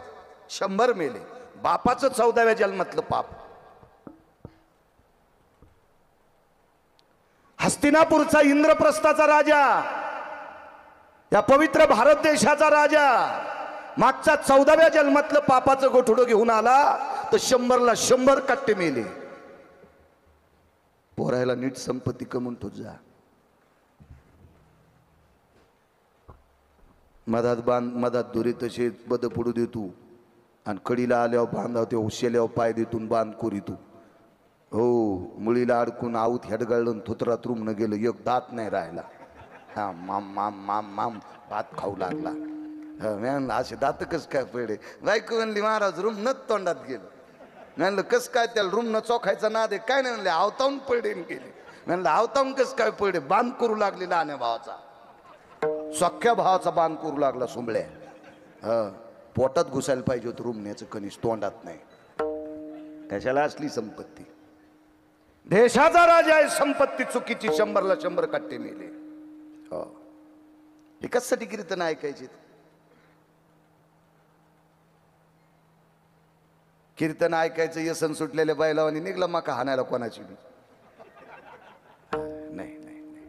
100 मेले. बापाचं 14व्या जन्मातलं पाप. हस्तिनापूरचा इंद्रप्रस्थाचा राजा, या पवित्र भारत देशाचा राजा, मागच्या 14व्या जन्मातलं पापाचं गोठुडं घेऊन आला तर 100ला 100 कट्टे मेले. पोरायला नीट संपत्ती कमवून ठेवत जा. मधात दुरी तसे बद पडू देतो आणि कडीला आल्यावर बांधाव ते उशेल्यावर पाय देतून बांध कोरितो. हो, मुळीला अडकून आऊत हेडगाळून थोतरात रुमन गेलं, एक दात नाही राहिला. हा माम माम माम माम भात खाऊ लागला. मॅन असे दात कस काय पडे? बायको म्हणली महाराज रूम नच तोंडात गेलं. म्हणलं कस काय? त्याला रूम न चोखायचा नाद आहे काय? नाही म्हणले आवतावून पडे गेले. म्हणलं आवतावून कस काय पडे? बांध करू लागले लहान्या भावाचा, सख्या भावाचा बांध करू लागला सुंबळ्या. पोटात घुसायला पाहिजे होतं रुमण्याचं कणीस, तोंडात नाही. कशाला असली संपत्ती? देशाचा राजा आहे, संपत्ती चुकीची. 100ला 100 कट्टे मेले. हो, एकाचसाठी कीर्तन ऐकायचे. कीर्तन ऐकायचं येसन सुटलेल्या बैलावानी निघला मका हाणायला कोणाची बी. नाही नाही नाही,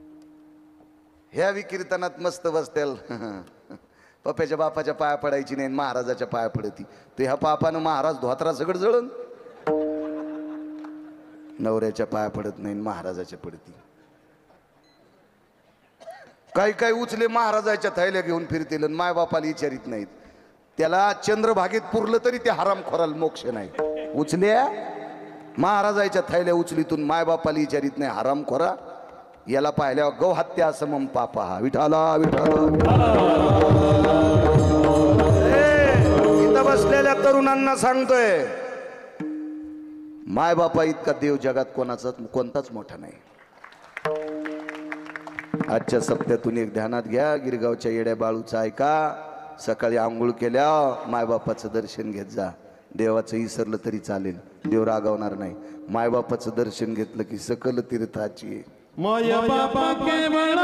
ह्या बी कीर्तनात मस्त बसतेल. पप्प्याच्या बापाच्या पाया पडायची नाही, महाराजाच्या पाया पडती. ते ह्या पापानं महाराज धोत्रा सगळं जळण. नवऱ्याच्या पाया पडत नाही, महाराजाच्या पडती. काही काही उचले महाराजाच्या थैल्या घेऊन फिरतील, माय बापाला विचारित नाहीत. त्याला चंद्रभागेत पुरलं तरी ते हरामखोराला मोक्ष नाही. उचल्या महाराजाच्या थैल्या उचलीतून माय बापाला विचारित नाही, हरामखोरा. याला पाहिल्यावर गौहत्या समम पापा. विठाला विठाला. इथं बसलेल्या तरुणांना सांगतोय, माय बापा इतका देव जगात कोणताच मोठा नाही. आजच्या सप्त्यातून एक ध्यानात घ्या, गिरगावच्या येड्या बाळूचा ऐका. सकाळी आंघोळ केल्या मायबापाचं दर्शन घेत जा. देवाचं विसरलं तरी चालेल, देव रागावणार नाही. मायबापाचं दर्शन घेतलं की सकल तीर्थाची. माय बाबा केवळ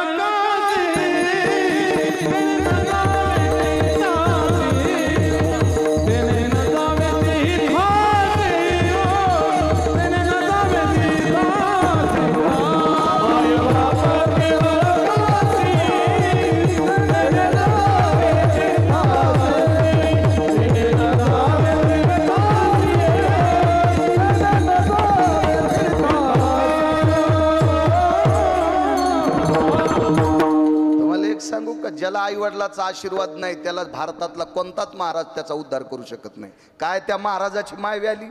ज्याला आई वडिलाचा आशीर्वाद नाही त्याला भारतातला कोणताच महाराज त्याचा उद्धार करू शकत नाही. काय त्या महाराजाची माय व्याली?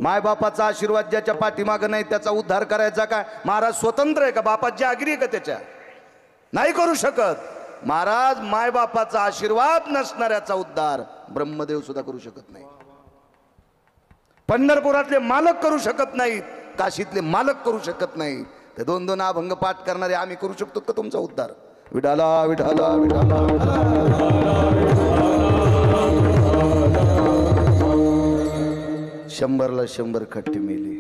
माय बापाचा आशीर्वाद ज्याच्या पाठीमागं नाही त्याचा उद्धार करायचा काय? महाराज स्वतंत्र आहे का? बापाची आगरी आहे का त्याच्या? नाही करू शकत. महाराज माय बापाचा आशीर्वाद नसणाऱ्याचा उद्धार ब्रह्मदेव सुद्धा करू शकत नाही. पंढरपुरातले मालक करू शकत नाहीत, काशीतले मालक करू शकत नाही. ते दोन दोन अभंग पाठ करणारे आम्ही करू शकतो का तुमचा उद्धार? विठाला विठाला विठाला. शंभरला 100 खट्टे मेले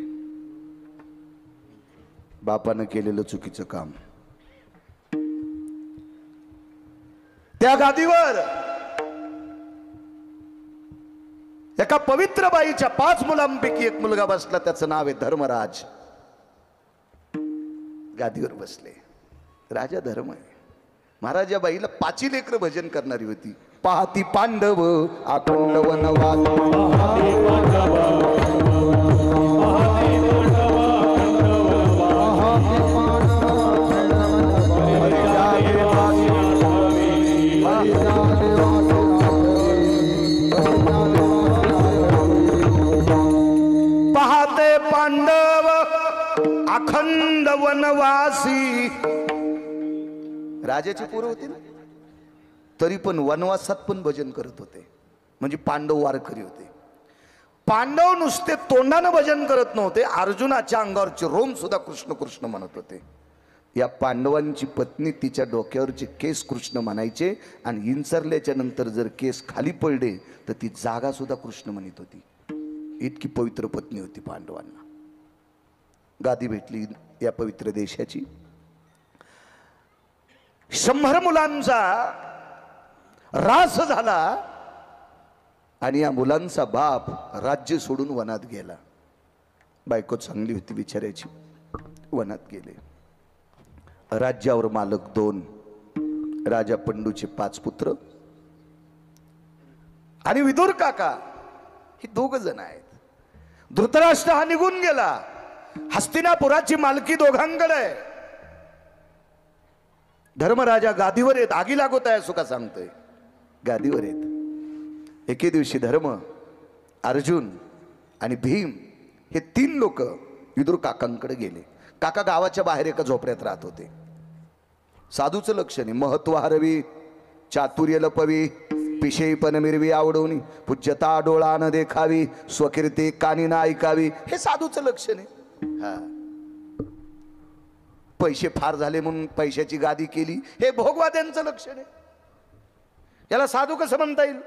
बापानं केलेलं चुकीचं काम. त्या गादीवर एका पवित्र बाईच्या 5 मुलांपैकी एक मुलगा बसला, त्याचं नाव आहे धर्मराज. गादीवर बसले, राजा धर्म आहे. महाराज या बाईला 5 लेकरं भजन करणारी होती. पाहती पांडव अखंड वनवास. पाहते पांडव अखंड वनवासी. राजाची पोरं होती ना, तरी पण वनवासात पण भजन करत होते. म्हणजे पांडव वारकरी होते. पांडव नुसते तोंडानं भजन करत नव्हते, अर्जुनाच्या अंगावरचे रोम सुद्धा कृष्ण कृष्ण म्हणत होते. या पांडवांची पत्नी तिच्या डोक्यावरचे केस कृष्ण म्हणायचे, आणि इंचरल्याच्या नंतर जर केस खाली पडले तर ती जागा सुद्धा कृष्ण म्हणत होती. इतकी पवित्र पत्नी होती पांडवांना. गादी भेटली या पवित्र देशाची. 100 मुलांचा रास झाला, आणि या मुलांचा बाप राज्य सोडून वनात गेला. बायको चांगली होती बिचाऱ्याची, वनात गेले. राज्यावर मालक 2, राजा पंडूचे 5 पुत्र आणि विदुर काका, ही 2 जण आहेत. धृतराष्ट्र हा निघून गेला. हस्तिनापुराची मालकी दोघांकडे आहे. धर्मराजा गादीवर येत, आगी लागत आहे सुका सांगतोय, गादीवर येत. एके दिवशी धर्म, अर्जुन आणि भीम हे 3 लोक विदुर काकांकडे गेले. काका गावाच्या बाहेर एका झोपड्यात राहत होते. साधूचं लक्ष नाही. महत्व हरवी, चातुर्य लपवी, पिशेपण मिरवी आवडवणी, पूज्यता डोळा न देखावी, स्वकीर्ती कानी ना ऐकावी, हे साधूचं लक्ष नाही. हा, पैसे फार झाले म्हणून पैशाची गादी केली, हे भोगवाद्यांचं लक्ष नाही. याला साधू कसं म्हणता येईल?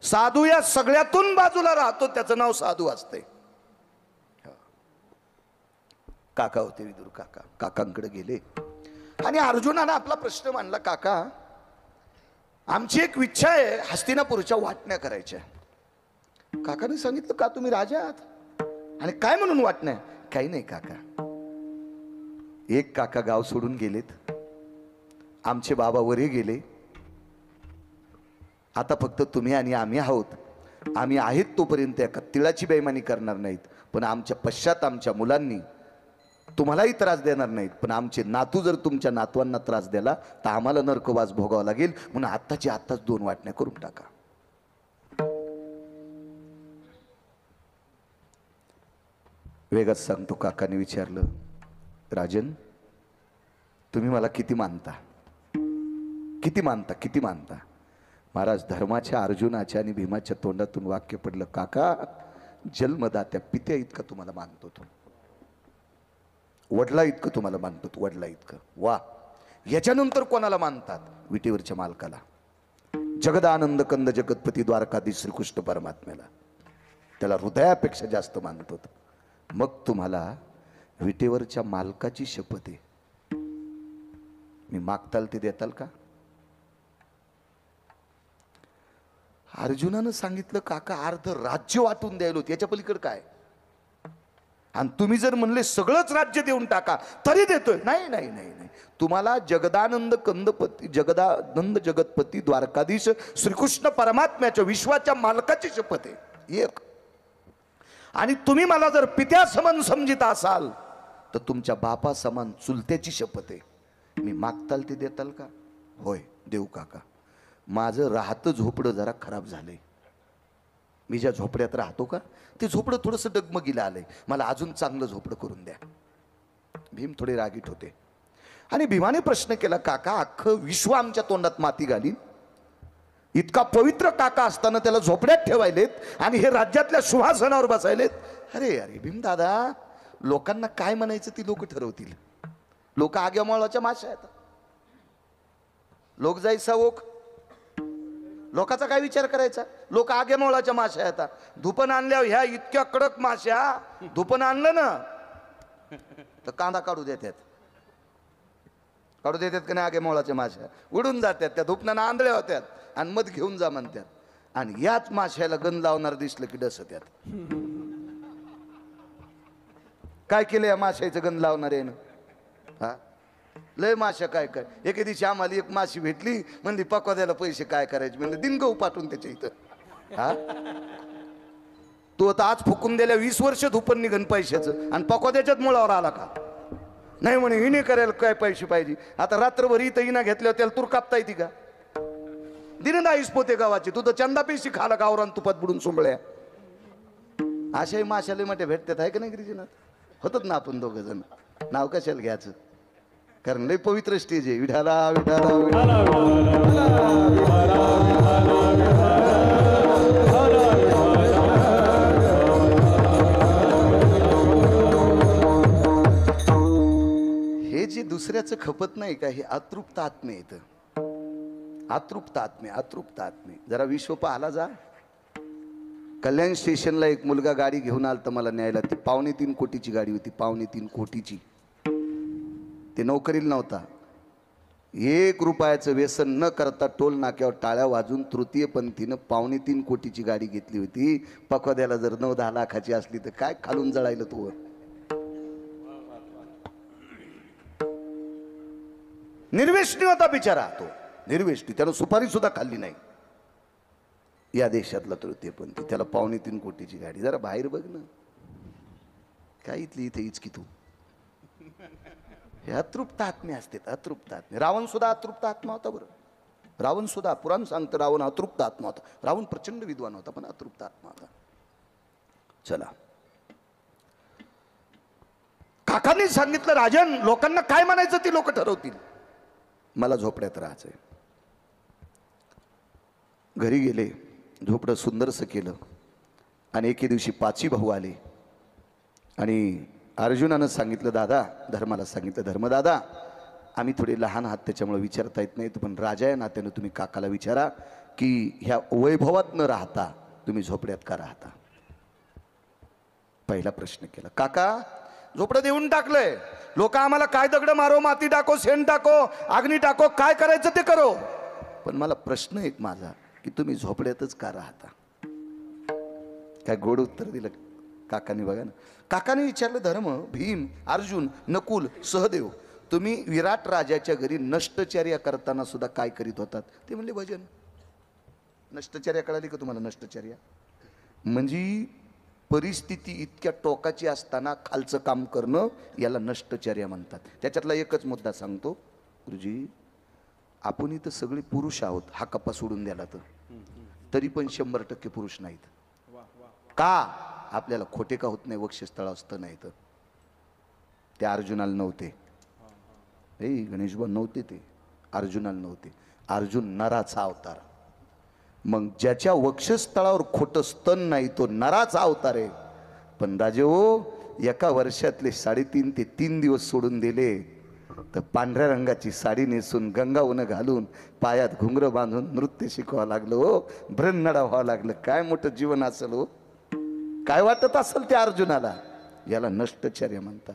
साधू या सगळ्यातून बाजूला राहतो, त्याचं नाव साधू असते. काका होते विदुर काका. काकांकडे गेले आणि अर्जुनानं आपला प्रश्न मांडला. काका, आमची एक इच्छा आहे, हस्तिनापूरच्या वाटण्या करायच्या. काकाने सांगितलं का तुम्ही राजा आहात आणि काय म्हणून वाटणं? काही नाही काका. एक काका गाव सोडून गेलेत, आमचे बाबा वरे गेले, आता फक्त तुम्ही आणि आम्ही आहोत. आम्ही आहेत तोपर्यंत एका तिळाची बेईमानी करणार नाहीत, पण आमच्या पश्चात आमच्या मुलांनी तुम्हालाही त्रास देणार नाहीत, पण आमचे नातू जर तुमच्या नातवांना त्रास दिला तर आम्हाला नरकवास भोगावा लागेल, म्हणून आत्ताची आत्ताच 2 वाटण्या करून टाका. वेगात सांगतो. काकाने विचारलं, राजन तुम्ही मला किती मानता? किती मानता? किती मानता? महाराज धर्माच्या, अर्जुनाच्या आणि भीमाच्या तोंडातून वाक्य पडलं, काका जन्मदात्या पित्या इतकं तुम्हाला मानतो, तो वडला इतकं तुम्हाला मानतो, तो वडला इतकं. वा. याच्यानंतर कोणाला मानतात? विटेवरच्या मालकाला, जगदानंद कंद जगतपती द्वारकाधीश श्रीकृष्ण परमात्म्याला. त्याला हृदयापेक्षा जास्त मानतो. मग तुम्हाला विटेवरच्या मालकाची शपथ आहे, मी मागताल ते देताल का? अर्जुनानं सांगितलं, काका अर्ध राज्य वाटून द्यायला होत, याच्या पलीकडे काय? आणि तुम्ही जर म्हणले सगळंच राज्य देऊन टाका तरी देतोय. नाही नाही नाही नाही, तुम्हाला जगदानंद कंदपती, जगदानंद जगतपती द्वारकाधीश श्रीकृष्ण परमात्म्याच्या, विश्वाच्या मालकाची शपथ आहे एक. आणि तुम्ही मला जर पित्या समान समजित असाल तर तुमच्या बापा समान चुलत्याची शपथ आहे, मी मागताल ते देताल का? होय देऊ काका. माझं राहतं झोपडं जरा खराब झालंय, मी ज्या झोपड्यात राहतो का ते झोपडं थोडंसं डगमगीला आलंय, मला अजून चांगलं झोपडं करून द्या. भीम थोडे रागीट होते आणि भीमाने प्रश्न केला, काका अख्खं विश्व आमच्या तोंडात माती घालीन, इतका पवित्र काका असताना त्याला झोपड्यात ठेवायलेत आणि हे राज्यातल्या सिंहासनावर बसायलेत. अरे अरे भीम दादा, लोकांना काय म्हणायचं ती लोक ठरवतील. लोक आग्यामाळाच्या माशा आहेत, लोक जायचा ओक, लोकांचा काय विचार करायचा? लोक आग्यामाळाच्या माशा येतात. धुपण आणल्यावर ह्या इतक्या कडक माश्या, धुपण आणलं ना तर कांदा काढू देतात, काढू देतात का नाही? आग्यामाळाच्या माश्या उडून जातात, त्या धुपणानं आंधळ्या होत्यात आणि मध घेऊन जा म्हणतात. आणि याच माश्याला गण लावणार दिसलं की डसत्यात. काय केलं या माश्याचं गण लावणार आहे ना? हा लय माश्या काय काय. एके दिवशी आम्हाला एक माशी भेटली, म्हणली पकवाद्याला पैसे काय करायचे, म्हणजे दिन गहू पाठवून त्याच्या इथं. हा तू आता आज फुकून दिल्या 20 वर्ष धुपण निघन पैशाचं आणि पकवाद्याच्याच मुळावर आला का? नाही म्हणे हिने करायला काय पैसे पाहिजे. आता रात्रभर इथं हिना घेतल्यावर त्याला तूर कापता येते का? दिने नाहीस पोते गावाची, तू तर चंदा पैसे खाला गावरान तुपात बुडून सोंबळ्या. अशाही माशाले मोठे भेटतात आहे का नाही गिरिजनात? होतात ना आपण दोघं जण, नाव कशाला घ्यायचं, कारण लय पवित्र स्टेज आहे. विठाला विठाला हे जे दुसऱ्याचं खपत नाही का, हे अतृप्त आत्मे येतं. अतृप्त आत्मे, अतृप्त आत्मे. जरा विश्व पाहाला जा. कल्याण स्टेशनला एक मुलगा गाडी घेऊन आला तर मला न्यायला, ती 3.25 कोटीची गाडी होती, 3.25 कोटीची. ते नोकरीला नव्हता, 1 रुपयाचं व्यसन न करता टोल नाक्यावर टाळ्या वाजून तृतीय पंथीनं 3.25 कोटीची गाडी घेतली होती. पकवाद्याला जर 9-10 लाखाची असली तर काय खालून जळायला तो. निर्वेशनी होता बिचारा तो, निर्वेशनी. त्यानं सुपारी सुद्धा खाल्ली नाही. या देशातला तृतीय पंथी, त्याला 3.25 कोटीची गाडी. जरा बाहेर बघ ना, काय इथली इथे इचकी तू. हे अतृप्त आत्मे असतात, अतृप्त आत्मे. रावण सुद्धा अतृप्त आत्मा होता बरं. रावण सुद्धा, पुराण सांगतं रावण अतृप्त आत्मा होता. रावण प्रचंड विद्वान होता पण अतृप्त आत्मा होता. चला, काकांनी सांगितलं, राजन लोकांना काय म्हणायचं ती लोक ठरवतील, मला झोपड्यात राहायचंय. घरी गेले, झोपडं सुंदरसं केलं आणि एके दिवशी 5 भाऊ आले आणि अर्जुनानं सांगितलं, दादा, धर्माला सांगितलं, धर्मदादा आम्ही थोडे लहान आहात त्याच्यामुळे विचारता येत नाहीत, पण राजा या नात्यानं तुम्ही काकाला विचारा की ह्या वैभवात न राहता तुम्ही झोपड्यात का राहता. पहिला प्रश्न केला. काका झोपडं देऊन टाकलंय, लोक आम्हाला काय दगड मारो, माती टाको, शेण टाको, अग्नी टाको, काय करायचं ते करो, पण मला प्रश्न एक माझा की तुम्ही झोपड्यातच का राहता. काय गोड उत्तर दिलं काकांनी. बघा ना, काकाने विचारलं, धर्म, भीम, अर्जुन, नकुल, सहदेव, तुम्ही विराट राजाच्या घरी नष्टचर्या करताना सुद्धा काय करीत होतात? ते म्हणले भजन. नष्टचर्या कळाली का तुम्हाला? नष्टचर्या म्हणजे परिस्थिती इतक्या टोकाची असताना खालचं काम करणं, याला नष्टचर्या म्हणतात. त्याच्यातला एकच मुद्दा सांगतो गुरुजी. आपण इथं सगळे पुरुष आहोत, हा कप्पा सोडून द्याला तर, तरी पण 100% पुरुष नाहीत. का? आपल्याला खोटे का होत नाही? वक्षस्थळ असतं नाही तर. ते अर्जुनाला नव्हते, गणेशबा नव्हते, ते अर्जुनाला नव्हते. अर्जुन नराचा अवतार. मग ज्याच्या वक्षस्थळावर खोटं स्तन नाही तो नराचा अवतार आहे. पण राजे हो, एका वर्षातले 3.5 ते 3 दिवस सोडून दिले तर पांढऱ्या रंगाची साडी नेसून, गंगा उन्ह घालून, पायात घुंगरं बांधून नृत्य शिकवावं लागलं हो, भ्रन्नडा व्हावं लागलं. काय मोठं जीवन असेल हो. काय वाटत असेल त्या अर्जुनाला? याला नष्टचर्या म्हणतात.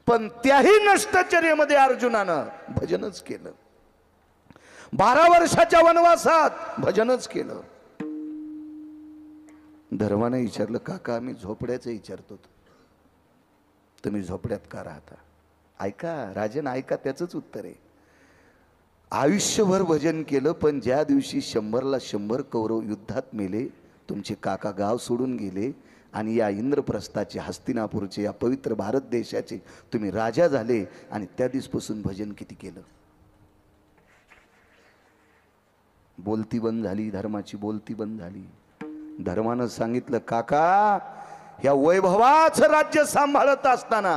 पण त्याही नष्टचर्येमध्ये अर्जुनानं भजनच केलं. 12 वर्षाच्या वनवासात भजनच केलं. धर्माने विचारलं, काका आम्ही झोपड्याचं विचारतो, तुम्ही झोपड्यात का राहता? ऐका राजन, ऐका, त्याचंच उत्तर आहे. आयुष्यभर भजन केलं, पण ज्या दिवशी 100ला 100 कौरव युद्धात मेले, तुमचे काका गाव सोडून गेले आणि या इंद्रप्रस्थाचे, हस्तिनापूरचे, या पवित्र भारत देशाचे तुम्ही राजा झाले, आणि त्या दिवसपासून भजन किती केलं? बोलती बंद झाली, धर्माची बोलती बंद झाली. धर्मानं सांगितलं, काका ह्या वैभवाचं राज्य सांभाळत असताना,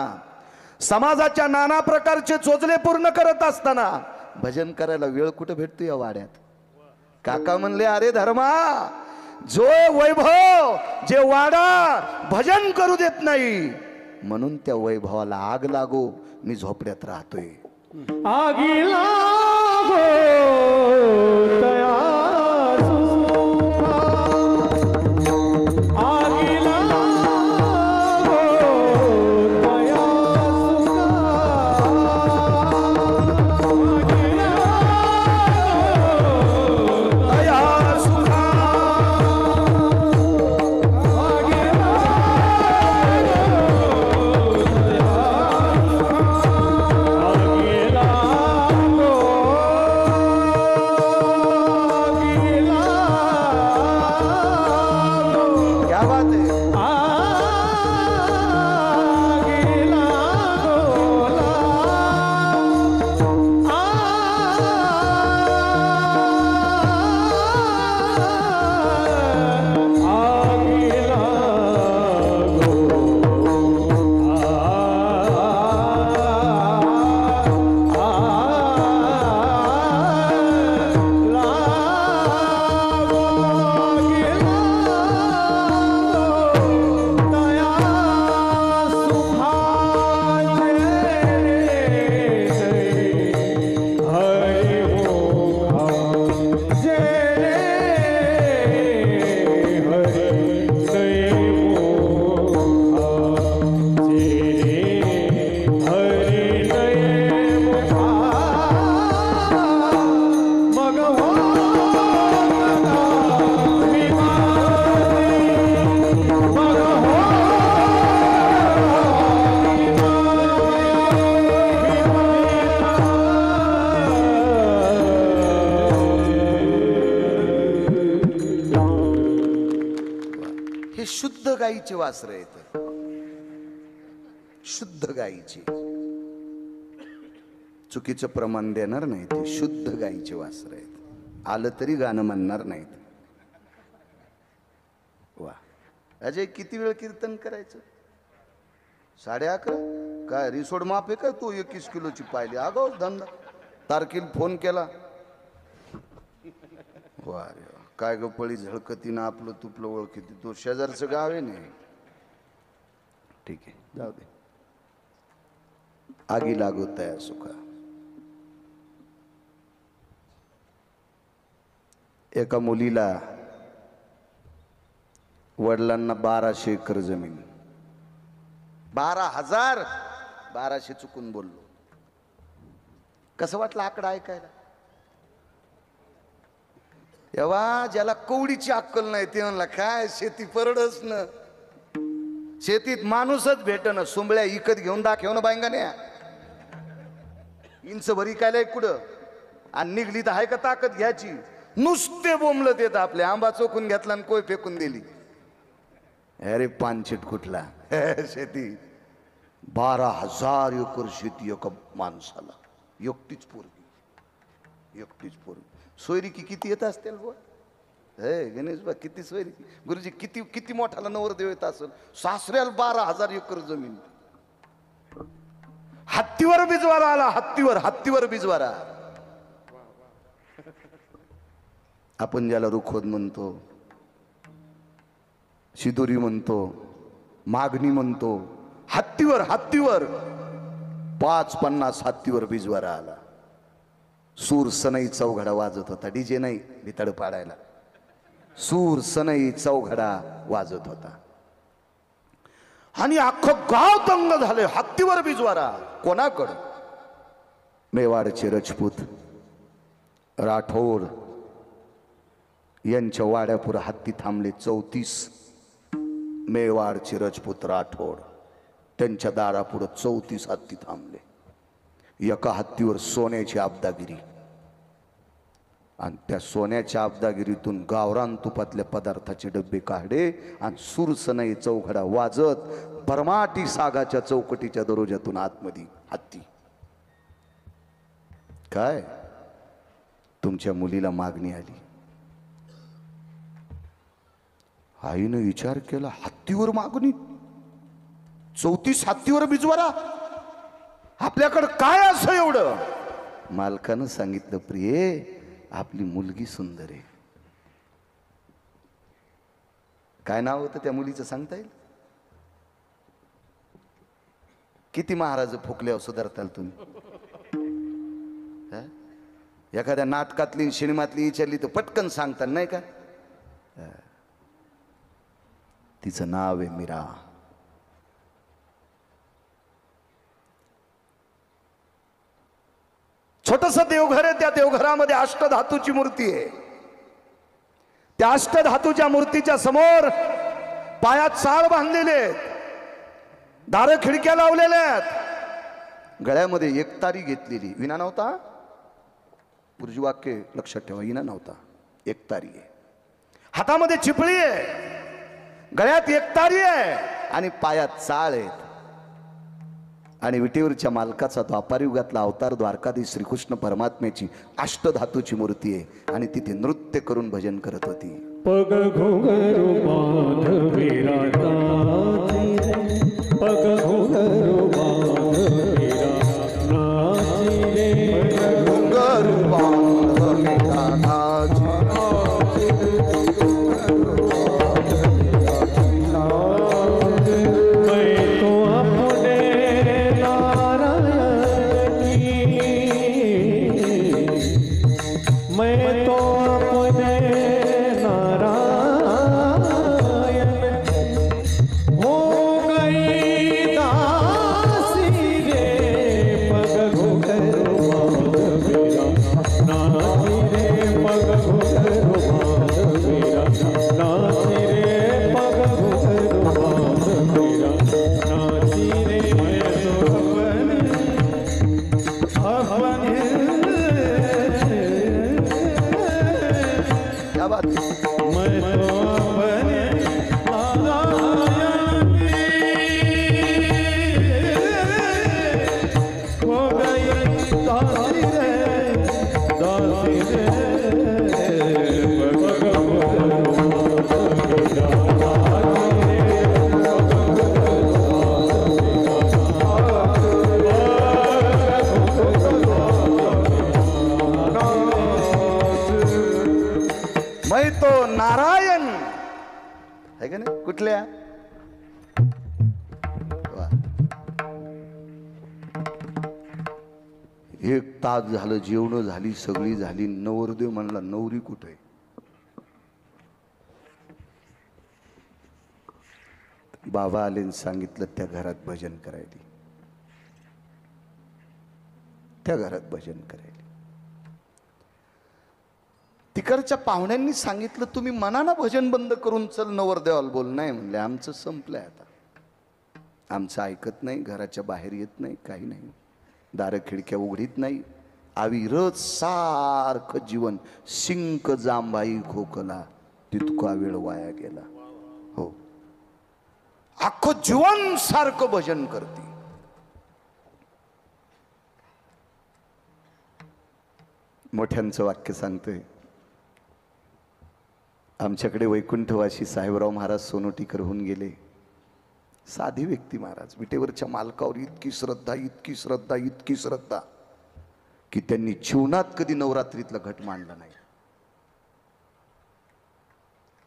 समाजाच्या नाना प्रकारचे चोचले पूर्ण करत असताना भजन करायला वेळ कुठं भेटतो या वाड्यात? काका म्हणले, अरे धर्मा, जो वैभव, जे वाडा भजन करू देत नाही, म्हणून त्या वैभवाला आग लागो, मी झोपड्यात राहतोय. आगी लागो तया सुखा, आगी लागो तया सुखा, आगी गाईचे वासर आहेत, शुद्ध गाईचे. चुकीचं प्रमाण देणार नाही, ते शुद्ध गाईचे वासर आहेत. आलं तरी गाणं म्हणणार नाहीत. वा अजय, किती वेळ कीर्तन करायचं? 11:30. काय रिसोड माप आहे काय तू? 21 किलोची पाहिली अगो धंदा. तारखेला फोन केला, वा रे वा, काय ग पळी झळकतीनं आपलं तुपलं ओळखीती. तो शेजारचं गाव आहे नाही. ठीक आहे, जाऊ दे. आगी लागो तया सुखा. एका मुलीला वडिलांना 1200 एकर जमीन. 12,000. 1200 चुकून बोललो. कसं वाटलं आकडा ऐकायला? एव्हा ज्याला कवडीची अक्कल नाही ते म्हणला काय शेती परडच न. शेतीत माणूसच भेटन, सुंबळ्या इकत घेऊन दाखव ना बायंगाने. इंच भरी काय कुठं आणि निघली तर आहे का ताकद घ्यायची. नुसते बोंबलत येत आपले. आंबा चोकून घेतला आणि कोय फेकून दिली. अरे पानचिट कुठला शेती. 12,000 एकर शेती एका माणसाला. एकटीच पोरगी, एकटीच पोरगी. सोयरी किती येत असतील बुवा. हे गणेश बा किती सोयरी. गुरुजी किती किती मोठाला नवरदेव येत असेल. सासऱ्याला 12,000 एकर जमीन. हत्तीवर बिजवारा आला. हत्तीवर बिजवारा. आपण ज्याला रुखोद म्हणतो, शिदोरी म्हणतो, मागणी म्हणतो, हत्तीवर 5-50 हत्तीवर बिजवारा आला. सूर सनई चौघडा वाजत होता. डीजे नाही भितड पाडायला. सूर सनई चौघडा वाजत होता आणि अख्खं गाव दंग झाले. हत्तीवर बिजवारा कोणाकडं? मेवाडचे राजपूत राठोड यांच्या वाड्यापुढे हत्ती थांबले. 34 मेवाडचे राजपूत राठोड त्यांच्या दारापुढे 34 हत्ती थांबले. एका हत्तीवर सोन्याची आबदागिरी आणि त्या सोन्याच्या आबदागिरीतून गावरान तुपातल्या पदार्थाचे डब्बे काढले आणि सुरसनई चौघडा वाजत परमाटी सागाच्या चौकटीच्या दरोज्यातून आतमध्ये हत्ती. काय तुमच्या मुलीला मागणी आली. आईनं विचार केला, हत्तीवर मागणी, 34 हत्तीवर बिजवारा, आपल्याकडं काय असं एवढं? मालकानं सांगितलं, प्रिये आपली मुलगी सुंदर आहे. काय नाव होतं त्या मुलीचं सांगता येईल? किती महाराज फुकल्यावर सुधारताल तुम्ही? एखाद्या नाटकातली सिनेमातली विचारली तर पटकन सांगता नाही का? तिचं नाव आहे मीरा. छोटस देवघर आहे. त्या देवघरामध्ये अष्टधातूची मूर्ती आहे. त्या अष्टधातूच्या मूर्तीच्या समोर पायात चाळ बांधलेले आहेत. दार खिडक्या लावलेल्या आहेत. गळ्यामध्ये एकतारी घेतलेली. विना नव्हता. पुरुषवाक्य लक्षात ठेवा, विना नव्हता, एकतारी आहे. हातामध्ये चिपळी आहे, गळ्यात एकतारी आहे आणि पायात चाळ आहेत. आणि विटेवरच्या मालकाचा तो अपारयुगातला अवतार द्वारकाधीश श्रीकृष्ण परमात्म्याची अष्टधातूची मूर्ती आहे आणि तिथे नृत्य करून भजन करत होती. पग घुंघरू माधवीरा नाची रे, पग घुंघरू माधवीरा नाची रे, पग घुंघरू माधवीरा नाची रे. तो नारायण आहे का नाही? कुठल्या? एक तास झालं, जेवण झाली, सगळी झाली. नवरदेव म्हणला, नवरी कुठे? बाबा आले सांगितलं, त्या घरात भजन करायली, त्या घरात भजन करायली. तिकडच्या पाहुण्यांनी सांगितलं, तुम्ही मनानं भजन बंद करून चल नवरदेवाला बोल. नाही म्हणले, आमचं संपलंय आता. आमचं ऐकत नाही, घराच्या बाहेर येत नाही, काही नाही, दारं खिडक्या उघडीत नाही, अविरत सारखं जीवन, शिंक जांबाई खोकला, तितका वेळ वाया गेला. हो, अख्खं जीवन सारखं भजन करते. मोठ्यांचं वाक्य सांगतोय. आमच्याकडे वैकुंठवासी साहेबराव महाराज सोनोटीकर होऊन गेले. साधी व्यक्ती महाराज, विटेवरच्या मालकावर इतकी श्रद्धा, इतकी श्रद्धा, इतकी श्रद्धा की त्यांनी जीवनात कधी नवरात्रीतला घट मांडला नाही.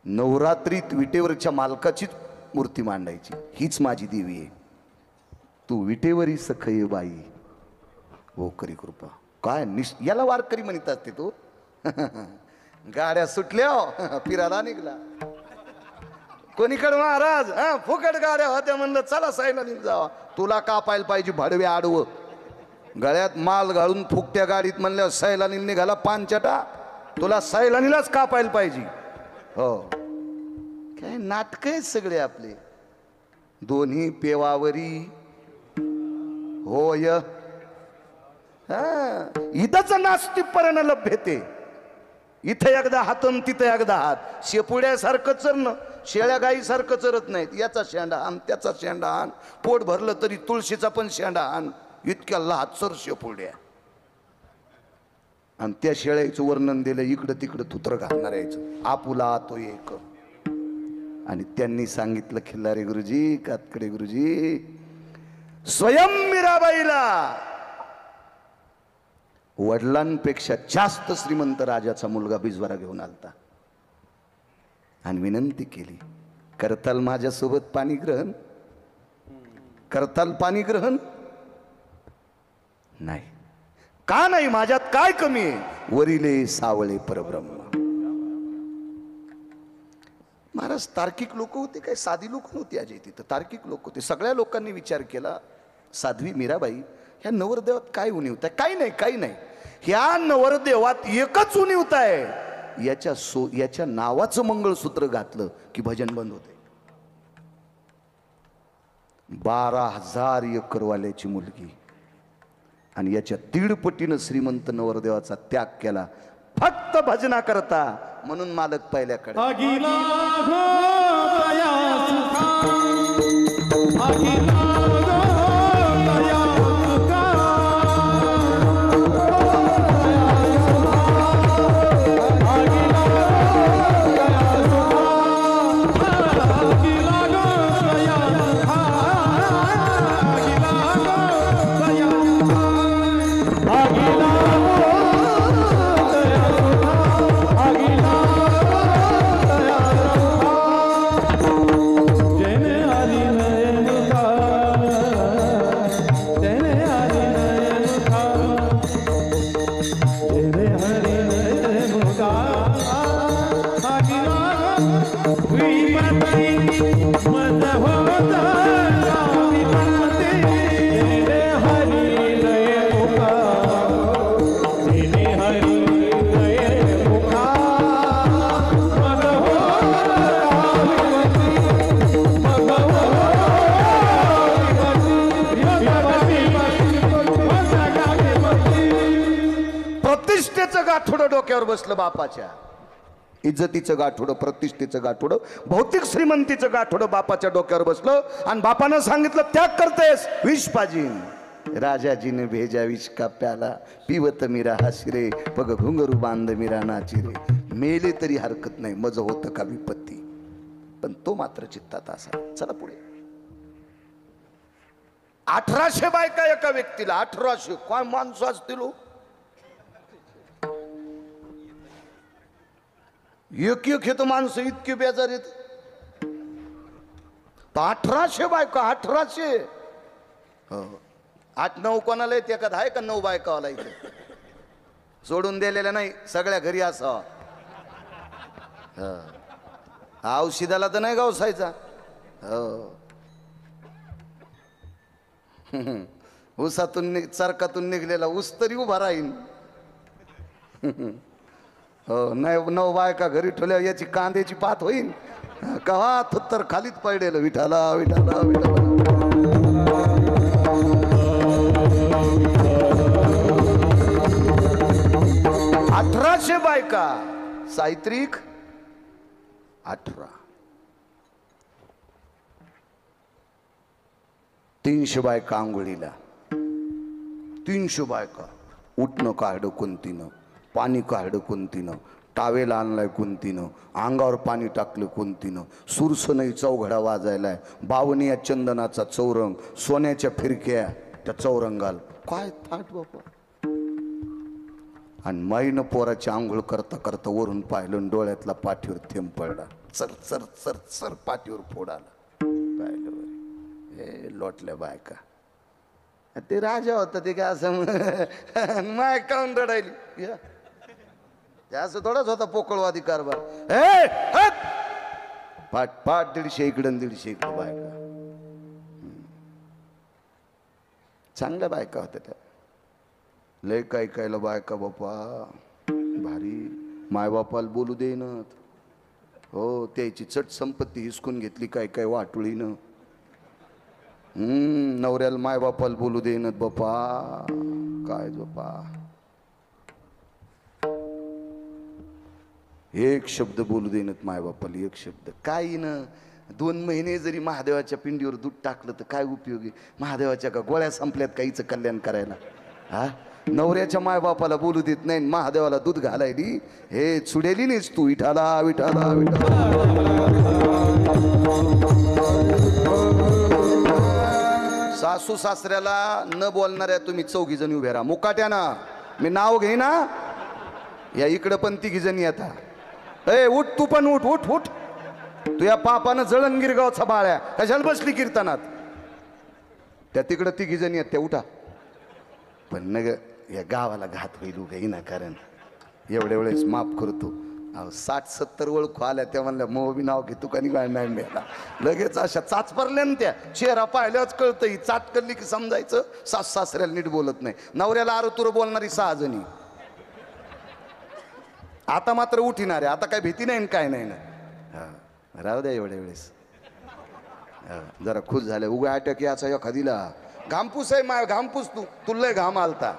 नवरात्रीत विटेवरच्या मालकाचीच मूर्ती मांडायची, हीच माझी देवी आहे, तू विटेवरी सखय बाई हो करी कृपा. काय याला वारकरी म्हणत असते तू. गाड्या सुटल्या, फिरायला निघला. कोणीकडे महाराज फुकट गाड्या होत्या, म्हणलं चला सैलानी जावा. तुला कापायला पाहिजे भडवे आडवं, गळ्यात माल घालून फुकट्या गाडीत म्हणल्या सैलानी निघाला पानचटा. तुला सैलानीलाच कापायला पाहिजे. हो, काय नाटक आहेत सगळे आपले. दोन्ही पेवावरी होय, इथंच नास्तिकपणानं लभ्यते. इथं एकदा हातन तिथं एकदा हात. शेपुड्यासारखं चरणं, शेळ्या गाईसारखं चरत नाहीत. याचा शेंडा आण, त्याचा शेंडा आण, पोट भरलं तरी तुळशीचा पण शेंडा आण, इतक्या लहातसर शेपुड्या. आणि त्या शेळ्याचं वर्णन दिलं, इकडं तिकडं थुत्र घालणार यायचं, आपुला तो एक. आणि त्यांनी सांगितलं, खिल्लारे गुरुजी, कातकडे गुरुजी, स्वयं मीराबाईला वडिलांपेक्षा जास्त श्रीमंत राजाचा मुलगा बिजवारा घेऊन आलता आणि विनंती केली, करताल माझ्यासोबत पाणी ग्रहण, करताल पाणी ग्रहण. नाही. का नाही, माझ्यात काय कमी आहे, वरिले सावळे परब्रह्म. महाराज तार्किक लोक होते, काय साधी लोक नव्हती अजय तिथं, तार्किक लोक होते. सगळ्या लोकांनी विचार केला, साध्वी मीराबाई ह्या नवरदेवात काय उणीवत आहे? काही नाही, काही नाही. ह्या नवरदेवात एकच उणीवत आहे, याच्या नावाचं मंगळसूत्र घातलं की भजन बंद होते. 12,000 एकरवाल्याची मुलगी आणि याच्या 1.5 पटीनं श्रीमंत नवरदेवाचा त्याग केला फक्त भजना करता. म्हणून मालक पहिल्याकडे गाठोडं डोक्यावर बसलं. बापाच्या इज्जतीचं गाठोडं, प्रतिष्ठेचं गाठोडं, भौतिक श्रीमंतीचं गाठोडं बापाच्या डोक्यावर बसलं. आणि बापानं सांगितलं, त्याग करतेस, विष पाजीन. राजाजीने भेजा विष का प्याला, पिवत मीरा हसिरे, पग घुंगरू बांध मीरा नाची रे. मेले तरी हरकत नाही, मज होतं का विपत्ती, पण तो मात्र चित्तात असा. चला पुढे. 1800 बायका एका व्यक्तीला. 1800 काय माणसं असतील. एक हे तर माणसं इतकी बेजार येत. 1800 बायका, 1800. हो, 8-9 कोणाला येते एखादा आहे का? 9 बायकावाला इथे सोडून दिलेल्या नाही, सगळ्या घरी असावा. औषधाला तर नाही गावसायचा. हो, ऊसातून चरकातून निघलेला ऊस तरी उभा राहील. हो, नाही 9 बायका घरी ठेवल्या, याची कांद्याची पात होईल. कवा थुत्तर खालीच पडलेलं. विठाला विठाला विठाला. 1800 बायका, साहित्रिक 18. 300 बायका आंघोळीला, 300 बायका. उठणं काढलं कोणतीनं, पाणी काढलं कोणतीनं, टावेल आणलाय कोणतीनं, अंगावर पाणी टाकलं कोणतीनं, सुरसनई चौघडा वाजायलाय, बावनिया चंदनाचा चौरंग, सोन्याच्या फिरक्या त्या चौरंगाल. काय थाट बापा. आणि माईनं पोराची आंघोळ करता करता वरून पाहिलं, डोळ्यातला पाठीवर थेंब पडला. चर चर चर चर पाठीवर फोड आला. पाहिलं हे लोटल्या बायका. ते राजा होता ते काय असं माय काऊन रडायली. असं थोडाच होता पोकळवादी कारभार. पाठ पाठ 150 इकडं 150 इकडं बायका. चांगल्या बायका होत्या त्या. लय काय कायला बायका बापा भारी. मायबापाला बोलू देईनात. हो त्याची चट संपत्ती हिसकून घेतली काय काय वाटुळीनं. नवऱ्याला मायबापाला बोलू देईनात बापा. काय बापा एक शब्द बोलू देईनात मायबापाला. एक शब्द काही न. 2 महिने जरी महादेवाच्या पिंडीवर दूध टाकलं तर काय उपयोगी. महादेवाच्या का गोळ्या संपल्यात काहीचं कल्याण करायला. हा नवऱ्याच्या मायबापाला बोलू देत नाही, महादेवाला दूध घालायली. हे चुडेली नाहीस तू. विठाला विठाला सासू सासऱ्याला न बोलणाऱ्या तुम्ही 4 जणी उभे राहा मुकाट्याना. मी नाव घेईना. या इकडं पण 3 जणी आता. ए उठ तू पण उठ उठ उठ. तू या पापानं जळणगीर गावचा बाळ्या कशाला बसली कीर्तनात. त्या तिकडं 3 जणी आहेत त्या. उठा. पण नग या गावाला घात होईल उगा कारण एवढ्या वेळेस माफ करतो. 60-70 ओळखू आल्या त्या म्हणल्या मग बी नाव घेतो का नाही मिळाला. लगेच अशा चाचपरल्या ना त्या. चेहरा पाहिल्याच कळतं. ही चाट करली की समजायचं सासू सासऱ्याला नीट बोलत नाही. नवऱ्याला आरोतुर बोलणारी 6 जणी. आता मात्र उठिणारे. आता काय भीती नाही काय नाही ना. हा राहू द्या एवढ्या वेळेस. जरा खुश झाले. उगा अटॅक याचा एखादीला. घामपूस आहे माय घामपूस. तुला घाम आलता.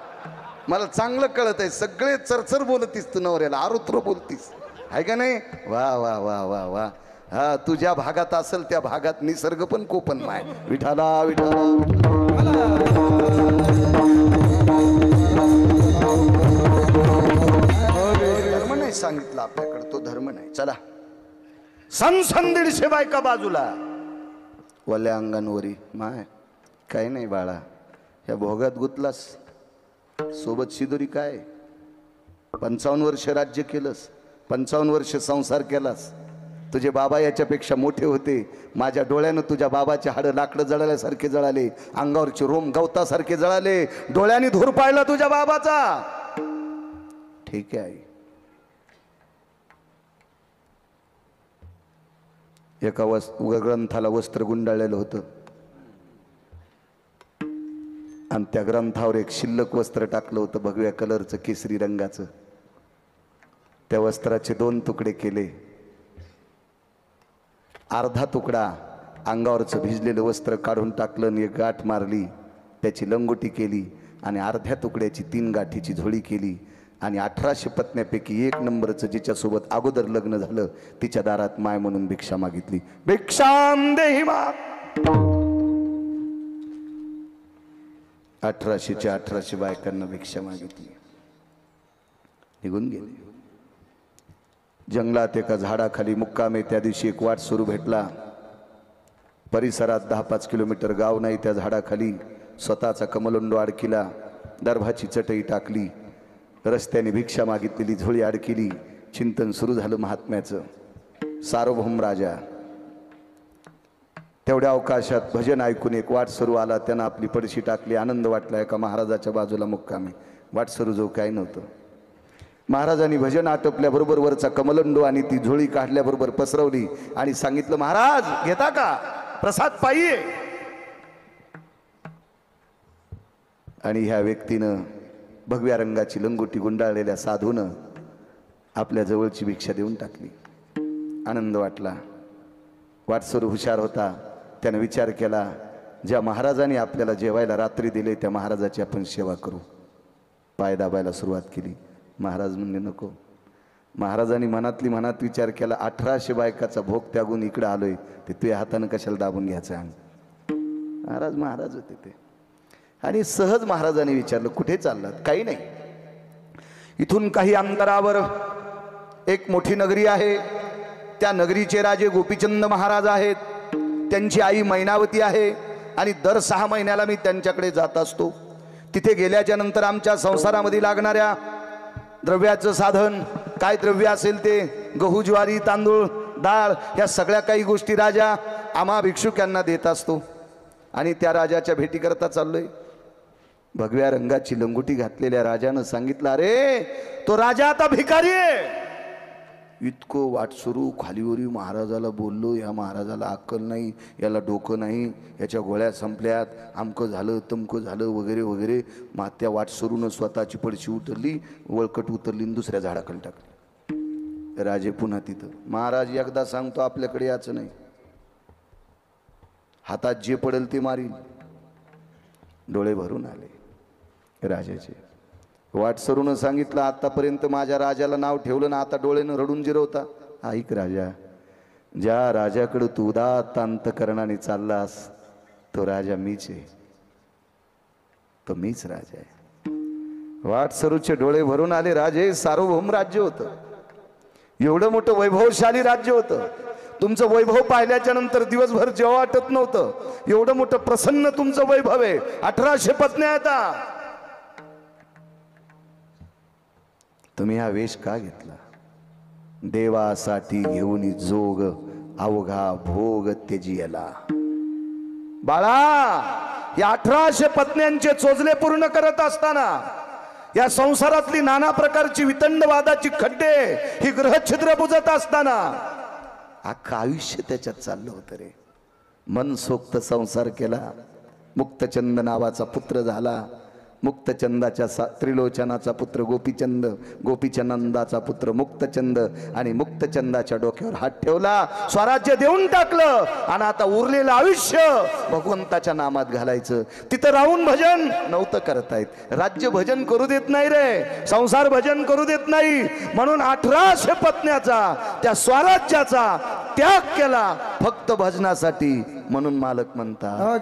मला चांगलं कळत आहे. सगळे चरचर बोलतीस तू नवऱ्याला. आरोत्र बोलतीस आहे का नाही. वा वा वा वा वा. हा तुझ्या भागात असेल त्या भागात निसर्ग पण कोपन माय. विठाला विठाला. धर्म नाही सांगितलं आपल्याकडे. तो धर्म नाही. चला सन 150 बायका बाजूला. वल्या अंगणवरी माय काही नाही बाळा. या भोगात गुतलास. सोबत शिदोरी काय. 55 वर्ष राज्य केलंस. 55 वर्ष संसार केलास. तुझे बाबा याच्यापेक्षा मोठे होते. माझ्या डोळ्यानं तुझ्या बाबाचे हाडं लाकडं जळाल्यासारखे जळाले. अंगावरचे रोम गवतासारखे जळाले. डोळ्याने धूर पाहिला तुझ्या बाबाचा. ठीक आहे. एका ग्रंथाला वस्त्र गुंडाळलेलं होतं आणि त्या ग्रंथावर एक शिल्लक वस्त्र टाकलं होतं भगव्या कलरचं केसरी रंगाचं. त्या वस्त्राचे 2 तुकडे केले. अर्धा तुकडा अंगावरचं भिजलेलं वस्त्र काढून टाकलं आणि एक गाठ मारली. त्याची लंगोटी केली आणि अर्ध्या तुकड्याची 3 गाठीची झोळी केली. आणि 1800 पत्न्यापैकी 1 नंबरचं जिच्यासोबत अगोदर लग्न झालं तिच्या दारात माय म्हणून भिक्षा मागितली. भिक्षाम देहि मा. 1800च्या 1800 बायकांना भिक्षा मागितली. निघून गेले. जंगलात एका झाडाखाली मुक्कामे. त्या दिवशी एक वाट सुरू भेटला. परिसरात 10-5 किलोमीटर गाव नाही. त्या झाडाखाली स्वतःचा कमलोंडो अडकिला. दर्भाची चटई टाकली. रस्त्याने भिक्षा मागितलेली झोळी अडकिली. चिंतन सुरू झालं महात्म्याचं. सार्वभौम राजा. तेवढ्या अवकाशात भजन ऐकून एक वाट सुरू आला. त्यानं आपली पडशी टाकली. आनंद वाटला. एका महाराजाच्या बाजूला मुक्कामी. वाट सुरू जो काय नव्हतं. महाराजांनी भजन आटोपल्याबरोबर वरचा कमलंडो आणि ती झोळी काढल्याबरोबर पसरवली आणि सांगितलं महाराज घेता का प्रसाद पाहिजे. आणि ह्या व्यक्तीनं भगव्या रंगाची लंगोटी गुंडाळलेल्या साधूनं आपल्या जवळची भिक्षा देऊन टाकली. आनंद वाटला. वाटसरू हुशार होता. त्यानं विचार केला ज्या महाराजांनी आपल्याला जेवायला रात्री दिले त्या महाराजाची आपण सेवा करू. पाय दाबायला सुरुवात केली. महाराज म्हणले नको. महाराजांनी मनातली मनात विचार केला, 1800 बायकाचा भोग त्यागून इकडे आलोय, ते तुझ्या हातानं कशाला दाबून घ्यायचं अंग. महाराज होते ते. आणि सहज महाराजांनी विचारलं, कुठे चाललात? काही नाही, इथून काही अंतरावर एक मोठी नगरी आहे, त्या नगरीचे राजे गोपीचंद महाराज आहेत, त्यांची आई मैनावती आहे, आणि दर 6 महिन्याला मी त्यांच्याकडे जात असतो. तिथे गेल्याच्या नंतर आमच्या संसारामध्ये लागणाऱ्या द्रव्याचं साधन, काय द्रव्य असेल ते, गहू, ज्वारी, तांदूळ, डाळ, या सगळ्या काही गोष्टी राजा आम्हा भिक्षुकांना देत असतो. आणि त्या राजाच्या भेटी करता चाललोय. भगव्या रंगाची लंगोटी घातलेल्या राजानं सांगितलं, अरे तो राजा आता भिकारी आहे. इतकं वाटसरू खालीवरी महाराजाला बोललो, या महाराजाला अक्कल नाही, याला डोकं नाही, याच्या गोळ्या संपल्यात, आमकं झालं तमकं झालं वगैरे वगैरे. त्या वाटसरूनं स्वतःची पडशी उतरली, वळकट उतरली, दुसऱ्या झाडाखाली टाकली. राजे पुन्हा तिथं. महाराज एकदा सांगतो, आपल्याकडे याचं नाही, हातात जे पडेल ते मारील. डोळे भरून आले राजाचे. वाटसरूनं सांगितलं, आतापर्यंत माझ्या राजाला नाव ठेवलं ना, आता डोळेनं रडून जिरवता. ऐक राजा, ज्या राजाकडे तू उदात्त अंतकरणाने चाललास, तो राजा मीच आहे, तो मीच राजा आहे. वाटसरूचे डोळे भरून आले. राजे, सार्वभौम राज्य होतं, एवढं मोठं वैभवशाली राज्य होतं. तुमचं वैभव पाहिल्याच्या नंतर दिवसभर जेव्हा वाटत नव्हतं, एवढं मोठं प्रसन्न तुमचं वैभव आहे. 1800 पत्न्या आहेत. तुम्ही हा वेश का घेतला? देवासाठी घेऊन जोग अवघा भोग त्यजियला. बाळा, या 1800 पत्न्यांचे चोजले पूर्ण करत असताना, या संसारातली नाना प्रकारची वितंडवादाची खड्डे, ही ग्रहछिद्र बुजत असताना, अख्खं आयुष्य त्याच्यात चाललं होतं रे. मनसोक्त संसार केला. मुक्तचंद नावाचा पुत्र झाला. मुक्तचंदाच्या त्रिलोचनाचा पुत्र गोपीचंद, गोपीचंदाचा पुत्र मुक्तचंद, आणि मुक्तचंदाच्या डोक्यावर हात ठेवला, स्वराज्य देऊन टाकलं. आणि आता उरलेलं आयुष्य भगवंताच्या नामात घालायचं. तिथं राहून भजन नव्हतं करतायत. राज्य भजन करू देत नाही रे, संसार भजन करू देत नाही. म्हणून 1800 पत्न्याचा, त्या स्वराज्याचा त्याग केला फक्त भजनासाठी. म्हणून मालक म्हणतात,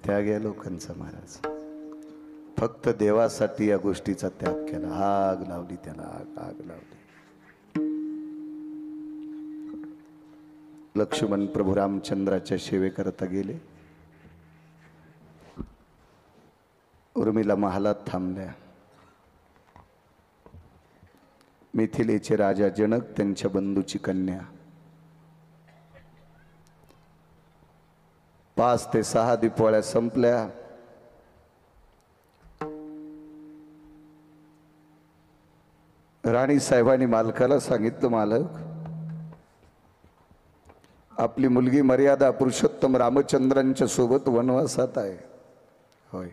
त्याग आहे लोकांचा. महाराज फक्त देवासाठी या गोष्टीचा त्याग केला. आग लावली त्याला, आग लावली. लक्ष्मण प्रभू रामचंद्राच्या सेवेकरता गेले. उर्मिला महालात थांबल्या. मिथिलेचे राजा जनक, त्यांच्या बंधूची कन्या 5 ते 6 दिपवाळ्या संपल्या. राणी साहेबांनी मालकाला सांगितलं, मालक आपली मुलगी मर्यादा पुरुषोत्तम रामचंद्रांच्या सोबत वनवासात आहे. होय,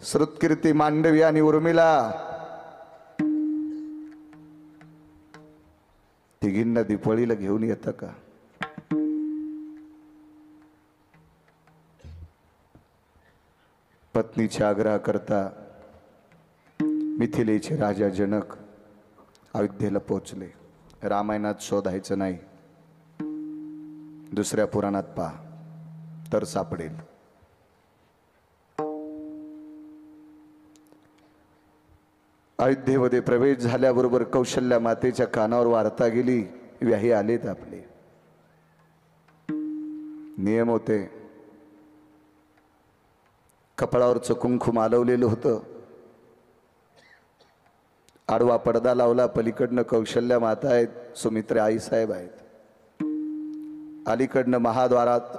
श्रुतकीर्ती, मांडवी आणि उर्मिला तिघींना दीपावळीला घेऊन येतं का? पत्नीच्या आग्रह करता मिथिलेचे राजा जनक अयोध्येला पोचले. रामायणात शोधायचं नाही, दुसऱ्या पुराणात पहा तर सापडेल. अयोध्येमध्ये प्रवेश झाल्याबरोबर कौशल्या मातेच्या कानावर वार्ता गेली, व्याही आलेत आपले. नियम होते, कपाळावरचं कुंकू मालवलेलं होतं, आडवा पडदा लावला, पलीकडनं कौशल्या माता आहेत, सुमित्रा आईसाहेब आहेत, अलीकडनं महाद्वारात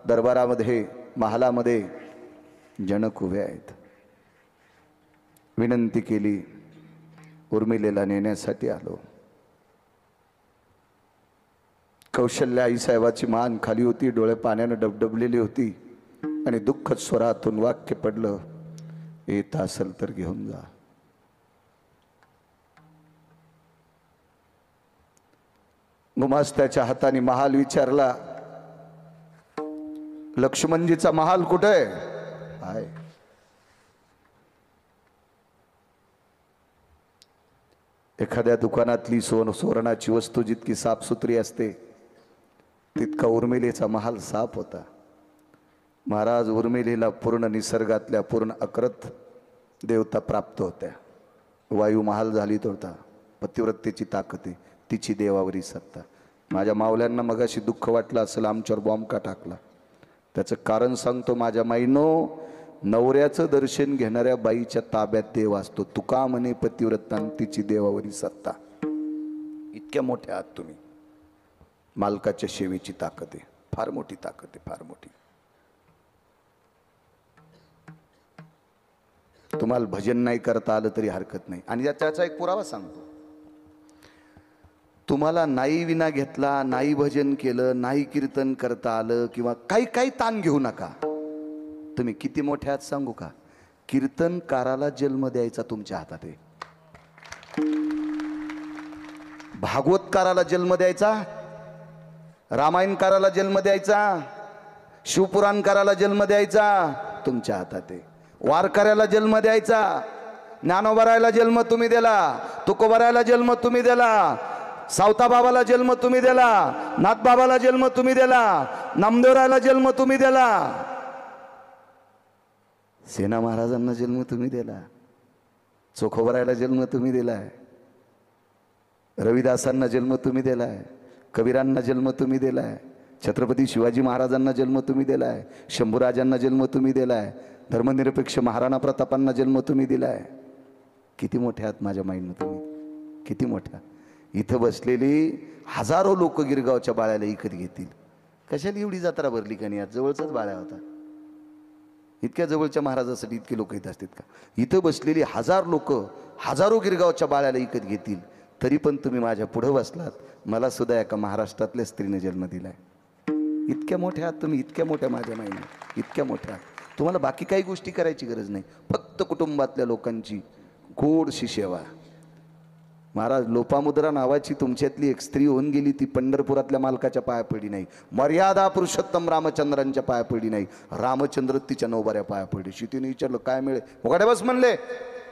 दरबारामध्ये महालामध्ये जनक उभे आहेत. विनंती केली, उर्मिलेला नेण्यासाठी आलो. कौशल्या आईसाहेबाची मान खाली होती, डोळे पाण्यानं डबडबलेली होती आणि दुःखद स्वरातून वाक्य पडलं, येत असेल तर घेऊन जा. गुमास्त्याच्या हाताने महाल विचारला, लक्ष्मणजीचा महाल कुठे आहे? एखाद्या दुकानातली सुवर्णाची वस्तू जितकी साफसुथरी असते तितका उर्मिलेचा महाल साफ होता. महाराज उर्मिलेला पूर्ण निसर्गातल्या पूर्ण अकृत देवता प्राप्त होत्या. वायू महाल झाली होता, पतिव्रतेची ताकद आहे, तिची देवावरी सत्ता. माझ्या मावल्यांना मगाशी दुःख वाटलं असेल, आमच्यावर बॉम्ब का टाकला, त्याचं कारण सांगतो. माझ्या माईनो, नवऱ्याचं दर्शन घेणाऱ्या बाईच्या ताब्यात देव असतो. तुका म्हणे पतिव्रतां तिची देवावरी सत्ता. इतक्या मोठ्या आहात तुम्ही, मालकाच्या सेवेची ताकद आहे, फार मोठी ताकद आहे, फार मोठी. तुम्हाला भजन नाही करता आलं तरी हरकत नाही. आणि त्याचा एक पुरावा सांगतो. तुम्हाला नाही विना घेतला, नाही भजन केलं, नाही कीर्तन करता आलं किंवा काही काही ताण घेऊ नका. तुम्ही किती मोठे आहात सांगू का? कीर्तनकाराला जन्म द्यायचा तुमच्या हातात आहे. भागवतकाराला जन्म द्यायचा, रामायणकाराला जन्म द्यायचा, शिवपुराणकाराला जन्म द्यायचा तुमच्या हातात आहे. वारकऱ्याला जन्म द्यायचा, ज्ञानोबरायला जन्म तुम्ही दिला, तुकोबरायला जन्म तुम्ही दिला, सावताबाबाला जन्म तुम्ही दिला, नाथबाबाला जन्म तुम्ही दिला, नामदेवरायला जन्म तुम्ही दिला, सेना महाराजांना जन्म तुम्ही दिला, चोखोबरायला जन्म तुम्ही दिलाय, रविदासांना जन्म तुम्ही दिलाय, कबीरांना जन्म तुम्ही दिलाय, छत्रपती शिवाजी महाराजांना जन्म तुम्ही दिलाय, शंभूराजांना जन्म तुम्ही दिलाय, धर्मनिरपेक्ष महाराणा प्रतापांना जन्म तुम्ही दिलाय. किती मोठे आहात माझ्या माईनं तुम्ही, किती मोठ्या. इथं बसलेली हजारो लोक गिरगावच्या बाळ्याला विकत घेतील. कशाला एवढी जत्रा भरली का नाही? आज जवळचाच बाळ्या होता, इतक्या जवळच्या महाराजासाठी इतके लोक येत असतात का? इथं बसलेली हजार लोक हजारो गिरगावच्या बाळ्याला विकत घेतील, तरी पण तुम्ही माझ्या पुढं बसलात. मला सुद्धा एका महाराष्ट्रातल्या स्त्रीने जन्म दिलाय. इतक्या मोठ्या आहात तुम्ही, इतक्या मोठ्या माझ्या माईने, इतक्या मोठ्या. तुम्हाला बाकी काही गोष्टी करायची गरज नाही, फक्त कुटुंबातल्या लोकांची गोडशी सेवा. महाराज, लोपामुद्रा नावाची तुमच्यातली एक स्त्री होऊन गेली, ती पंढरपुरातल्या मालकाच्या पाया पडली नाही, मर्यादा पुरुषोत्तम रामचंद्रांच्या पाया पडली नाही, रामचंद्र तिच्या नवबाऱ्या पाया पडली. शितीने विचारलं काय मिळेल? उघड्या बस म्हणले,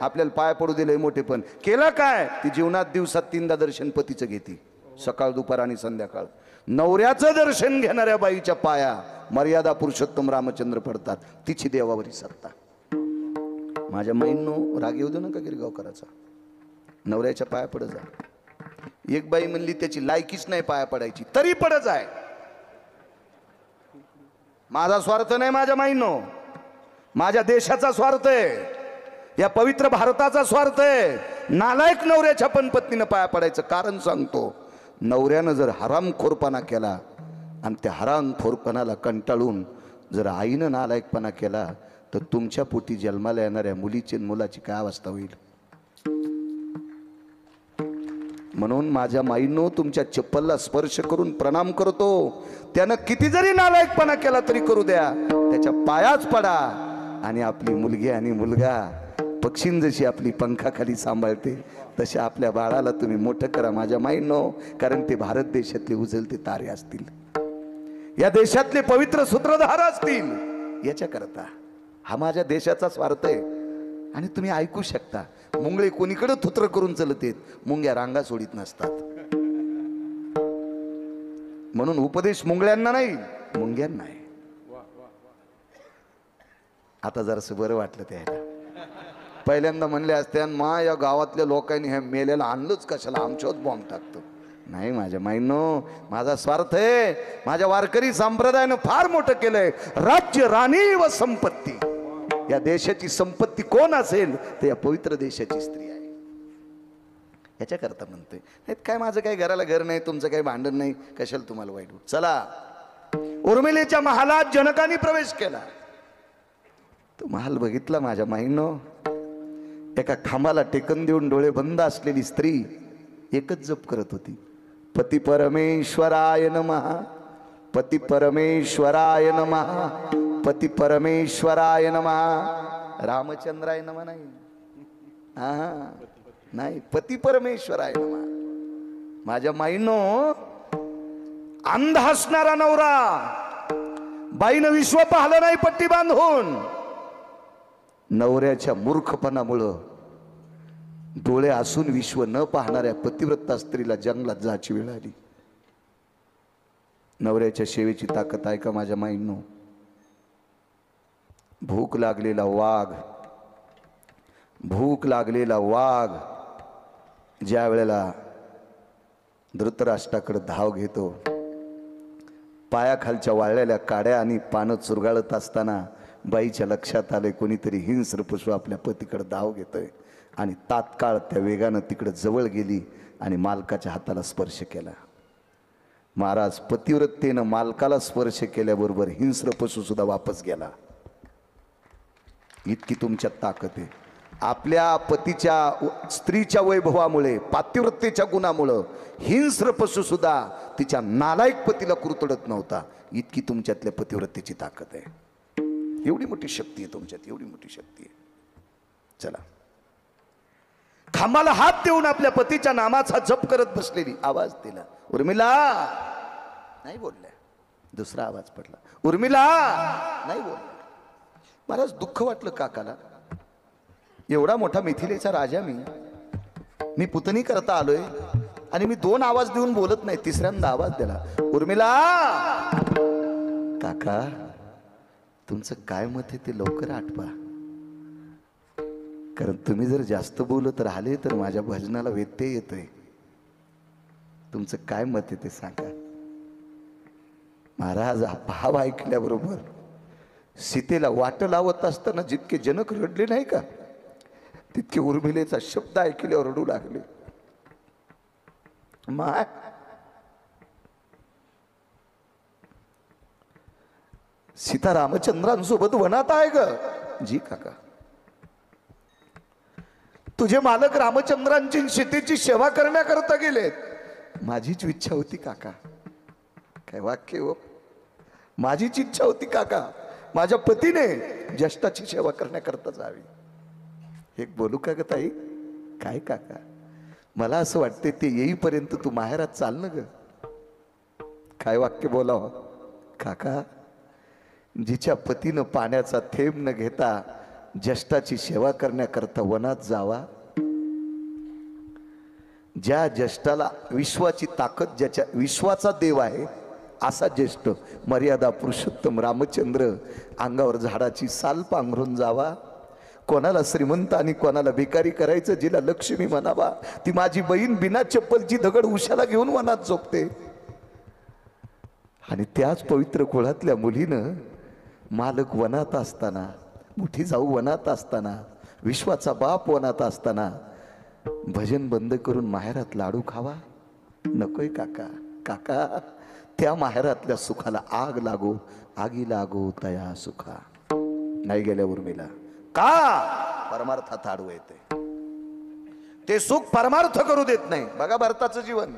आपल्याला पाया पडू दिले मोठे, पण केलं काय? ती जीवनात दिवसात 3दा दर्शन पतीचं घेते, सकाळ दुपार आणि संध्याकाळ. नवऱ्याचं दर्शन घेणाऱ्या बाईच्या पाया मर्यादा पुरुषोत्तम रामचंद्र पडतात, तिची देवावरी सत्ता. माझ्या माईंनो, राग येऊ दे नका गिरगावकराचा, नवऱ्याच्या पाया पडत जा. एक बाई म्हणली त्याची लायकीच नाही पाया पडायची, तरी पडत आहे. माझा स्वार्थ नाही माझ्या माईंनो, माझ्या देशाचा स्वार्थ आहे, या पवित्र भारताचा स्वार्थ आहे. नालायक नवऱ्याच्या पण पत्नीनं पाया पडायचं कारण सांगतो. नवऱ्यानं जर हरामखोरपणा केला आणि त्या हरामखोरपणाला कंटाळून जर आईनं नालायकपणा केला, तर तुमच्या पोटी जन्माला येणाऱ्या मुलीची मुलाची काय अवस्था होईल? म्हणून माझ्या माईनो तुमच्या चप्पलला स्पर्श करून प्रणाम करतो. त्यानं किती जरी नालायकपणा केला तरी करू द्या, त्याच्या पायाच पडा. आणि आपली मुलगी आणि मुलगा पक्षीन जशी आपली पंखाखाली सांभाळते तसे आपल्या बाळाला तुम्ही मोठं करा माझ्या माईनो. कारण ते भारत देशातले उजळते तारे असतील, या देशातले पवित्र सूत्रधार असतील. याच्या करता हा माझ्या देशाचा स्वार्थ आहे. आणि तुम्ही ऐकू शकता, मुंगळे कोणीकडे थुत्र करून चलतेत, मुंग्या रांगा सोडित नसतात. म्हणून उपदेश मुंगळ्यांना नाही, मुंग्यांना आहे. आता जरासं बरं वाटलं त्याला. पहिल्यांदा म्हणले असते मा या गावातल्या लोकांनी हे मेलेला आणलंच कशाला, आमच्याच बॉम्ब टाकतो. नाही माझ्या माईनो, माझा स्वार्थ आहे. माझ्या वारकरी संप्रदायानं फार मोठं केलंय. राज्य, राणी व संपत्ती. या देशाची संपत्ती कोण असेल तर या पवित्र देशाची स्त्री आहे. याच्या करता म्हणतोय. नाही काय माझं काही घराला घर नाही, तुमचं काही भांडण नाही, कशाला तुम्हाला वाईट. चला, उर्मिलेच्या महालात जनकाने प्रवेश केला. तो महाल बघितला माझ्या माईनो. एका खांबाला टेकन देऊन डोळे बंद असलेली स्त्री एकच जप करत होती, पती परमेश्वराय नमः, पती परमेश्वराय नमः, पती परमेश्वराय नमः. रामचंद्राय नमः नाही, हा नाही, पती परमेश्वराय नमः. माझ्या माईनो, अंध असणारा नवरा, बाईनं विश्व पाहिलं नाही पट्टी बांधून. नवऱ्याच्या मूर्खपणामुळं डोळे असून विश्व न पाहणाऱ्या पतिव्रता स्त्रीला जंगलात जायची वेळ आली. नवऱ्याच्या सेवेची ताकद आहे का माझ्या माईंनो. भूक लागलेला वाघ, भूक लागलेला वाघ ज्या वेळेला धृतराष्ट्राकडे धाव घेतो, पायाखालच्या वाळलेल्या काड्या आणि पानं चुरगाळत असताना बाईच्या लक्षात आले कोणीतरी हिंस्र पशु आपल्या पतीकडे धाव घेतोय. आणि तात्काळ त्या वेगानं तिकडे जवळ गेली आणि मालकाच्या हाताला स्पर्श केला. महाराज, पतिव्रतेनं मालकाला स्पर्श केल्याबरोबर हिंस्र पशु सुद्धा वापस गेला. इतकी तुमच्यात ताकद आहे. आपल्या पतीच्या स्त्रीच्या वैभवामुळे, पातिव्रतेच्या गुणामुळं हिंस्र पशु सुद्धा तिच्या नालायक पतीला कुरतडत नव्हता. इतकी तुमच्यातल्या पतिव्रतेची ताकद आहे. एवढी मोठी शक्ती आहे तुमच्यात, एवढी मोठी शक्ती आहे. चला, खांबाला हात देऊन आपल्या पतीच्या नामाचा जप करत बसलेली आवाज दिला, उर्मिला. नाही बोलल्या. दुसरा आवाज पडला, उर्मिला. नाही बोलल्या. महाराज, दुःख वाटलं काकाला. एवढा मोठा मिथिलेचा राजा मी पुतणी करता आलोय आणि मी 2 आवाज देऊन बोलत नाही, तिसऱ्यांदा आवाज दिला, उर्मिला. काका, तुमचं काय मत आहे ते लवकर आठवा. कारण तुम्ही जर जास्त बोलत राहिले तर माझ्या भजनाला व्यत्यय येतोय. तुमचं काय मत आहे ते सांगा. महाराज, भाव ऐकल्याबरोबर सीतेला वाट लावत असताना जितके जनक रडले नाही का, तितके उर्मिलेचा शब्द ऐकल्यावर रडू लागले. माय, सीता रामचंद्रांसोबत वनात आहे ग. जी काका, तुझे मालक रामचंद्रांची सीतेची सेवा करण्याकरता गेलेत. माझीच इच्छा होती काका. काय वाक्य हो. माझीच इच्छा होती काका, माझ्या पतीने ज्येष्ठाची सेवा करण्याकरता जावी. एक बोलू का ग ताई. काय काका, मला असं वाटते ते येईपर्यंत तू माहेरात चाल ना ग. काय वाक्य बोलावं काका. जिच्या पतीनं पाण्याचा थेंब न घेता ज्येष्ठाची सेवा करण्याकरता वनात जावा, ज्या ज्येष्ठाला विश्वाची ताकद, ज्याच्या विश्वाचा देव आहे असा ज्येष्ठ मर्यादा पुरुषोत्तम रामचंद्र अंगावर झाडाची साल पांघरून जावा. कोणाला श्रीमंत आणि कोणाला भिकारी करायचं, जिला लक्ष्मी म्हणावा ती माझी बहीण बिना चप्पलची दगड उशाला घेऊन वनात झोपते. आणि त्याच पवित्र कुळातल्या मुलीनं मालक वनात असताना, मोठी जाऊ वनात असताना, विश्वाचा बाप वनात असताना भजन बंद करून माहेरात लाडू खावा. नकोय काका. काका, त्या माहेरातल्या सुखाला आग लागो, आगी लागो तया सुखा. नाही गेल्या उर्मिला. का? परमार्थात आडवं येते. ते सुख परमार्थ करू देत नाही. बघा भरताचं जीवन.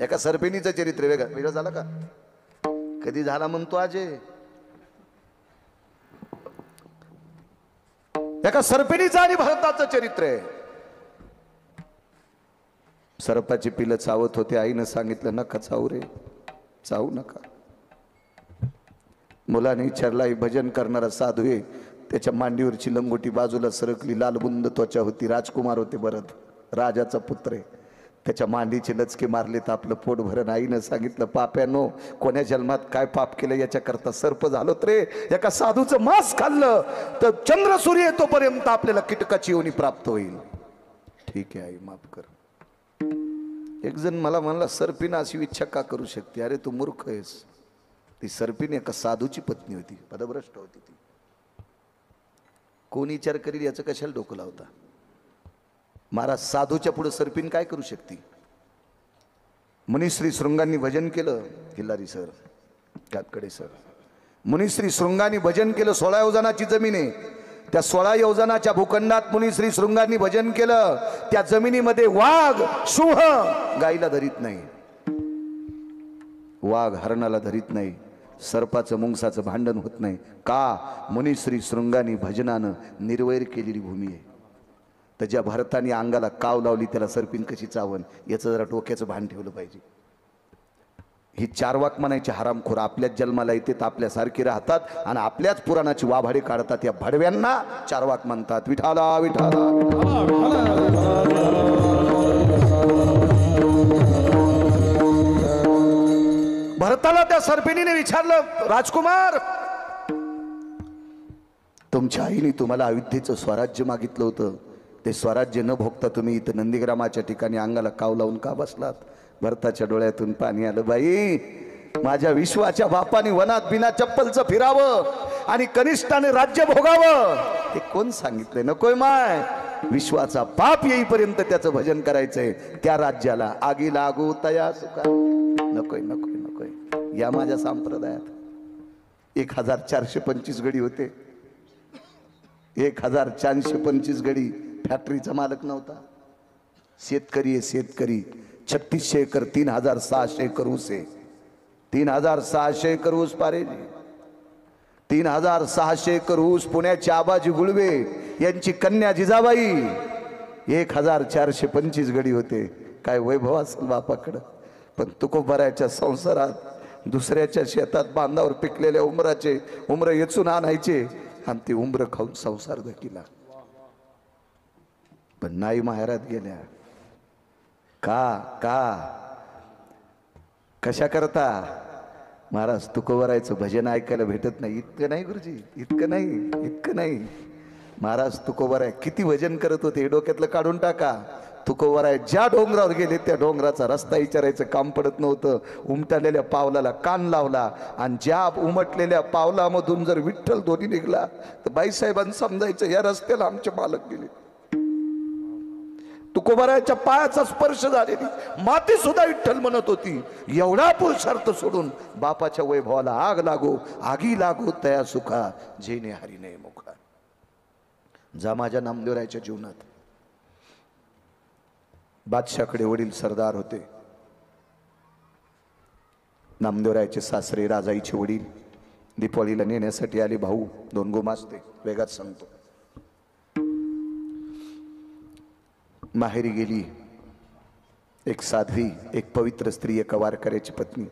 एका सर्पिणीचं चरित्र वेगळं झालं का? कधी झाला म्हणतो अजय? एका सर्पिणीचं आणि भरताचं चरित्र आहे. सर्पाची पिलं चावत होते. आईनं सांगितलं नका चावू रे, चावू नका. मुलाने विचारला, भजन करणारा साधू आहे, त्याच्या मांडीवरची लंगोटी बाजूला सरकली, लालबुंद त्वचा होती, राजकुमार होते भरत, राजाचा पुत्र आहे. त्याच्या मांडीचे लचके मारले तर आपलं पोट भरण. आईनं सांगितलं, पाप्यानो, कोण्या जन्मात काय पाप केलं याच्याकरता सर्प झालो रे. एका साधूचं मांस खाल्लं तर चंद्र सूर्य येतोपर्यंत आपल्याला कीटकाची योनी प्राप्त होईल. ठीक आहे आई, माफ कर. एक जण मला म्हणला, सर्पिना अशी इच्छा का करू शकते? अरे तू मूर्ख आहेस. ती सर्पिन एका साधूची पत्नी होती, पदभ्रष्ट होती ती. कोण विचार करील याचं कशाला डोकं लावता? महाराज, साधूच्या पुढे सर्पिन काय करू शकते? मुनिश्री शृंगांनी भजन केलं. किल्लारी सर, कातकडे सर, मुनिश्री शृंगांनी भजन केलं. 16 योजनाची जमीन आहे. त्या 16 योजनाच्या भूखंडात मुनिश्री शृंगांनी भजन केलं. त्या जमिनीमध्ये वाघ सिंह गाईला धरीत नाही, वाघ हरणाला धरीत नाही, सर्पाचं मुंगसाचं भांडण होत नाही. का? मुनिश्री शृंगांनी भजनानं निर्वैर केलेली भूमी आहे. तर ज्या भरताने अंगाला काव लावली त्याला सर्पिन कशी चावन, याचं जरा डोक्याचं भान ठेवलं पाहिजे. ही 4 वाक म्हणायची हरामखोर आपल्याच जन्माला येते, आपल्यासारखी राहतात आणि आपल्याच पुराणाची वाभाडे काढतात. या भडव्यांना 4 वाक म्हणतात. विठाला विठाला. भरताला त्या सर्पिणीने विचारलं, राजकुमार, तुमच्या आईने तुम्हाला अयोध्येचं स्वराज्य मागितलं होतं, ते स्वराज्य न भोगता तुम्ही इथं नंदीग्रामाच्या ठिकाणी अंगाला काव लावून का बसलात? भरताच्या डोळ्यातून पाणी आलं. बाई, माझ्या विश्वाच्या बापाने वनात बिना चप्पलचं फिरावं आणि कनिष्ठाने राज्य भोगावं ते कोण सांगितलंय? नकोय माय. विश्वाचा बाप येईपर्यंत त्याचं भजन करायचंय. त्या राज्याला आगी लागू तया सुखा. नकोय नकोय नकोय. या माझ्या संप्रदायात 1425 गडी होते. 1425 गडी. फॅक्टरीचा मालक नव्हता. शेतकरी आहे शेतकरी. 3600 एकर, 3600 एकर ऊस आहे. 3600 एकर ऊस पारेजी. 3600 एकर ऊस. पुण्याचे आबाजी गुळवे यांची कन्या जिजाबाई. 1425 गडी होते. काय वैभव असेल बापाकडं. पण तुकोबाराच्या संसारात दुसऱ्याच्या शेतात बांधावर पिकलेल्या उमराचे उमर येचून आणायचे आणि ते उमर खाऊन संसार धकीला. पण नाही माहेरात गेल्या. का कशा करता? महाराज, तुकोबारायचं भजन ऐकायला भेटत नाही. इतकं नाही गुरुजी, इतकं नाही. महाराज तुकोबाराय किती भजन करत होते हे डोक्यातलं काढून टाका. तुकोबाराय ज्या डोंगरावर गेले त्या डोंगराचा रस्ता विचारायचं काम पडत नव्हतं. उमटलेल्या पावलाला कान लावला आणि ज्या उमटलेल्या पावलामधून जर विठ्ठल दोन्ही निघला तर बाईसाहेबांना समजायचं या रस्त्याला आमचे मालक गेले. तुकोबारायच्या पायाचा स्पर्श झालेली माती सुद्धा विठ्ठल म्हणत होती. एवढा पुरुषार्थ सोडून बापाच्या वैभवाला आग लागो, आगी लागो तया सुखा, जेने हरी नये मुखा. जा माझ्या नामदेवरायच्या जीवनात. बादशाहकडे वडील सरदार होते. नामदेवरायचे सासरे राजाईचे वडील दीपावलीला नेण्यासाठी आले. भाऊ 2 गुमास्ते. वेगात सांगतो. माहेरी गेली एक साध्वी, एक पवित्र स्त्री, एका वारकऱ्याची पत्नी.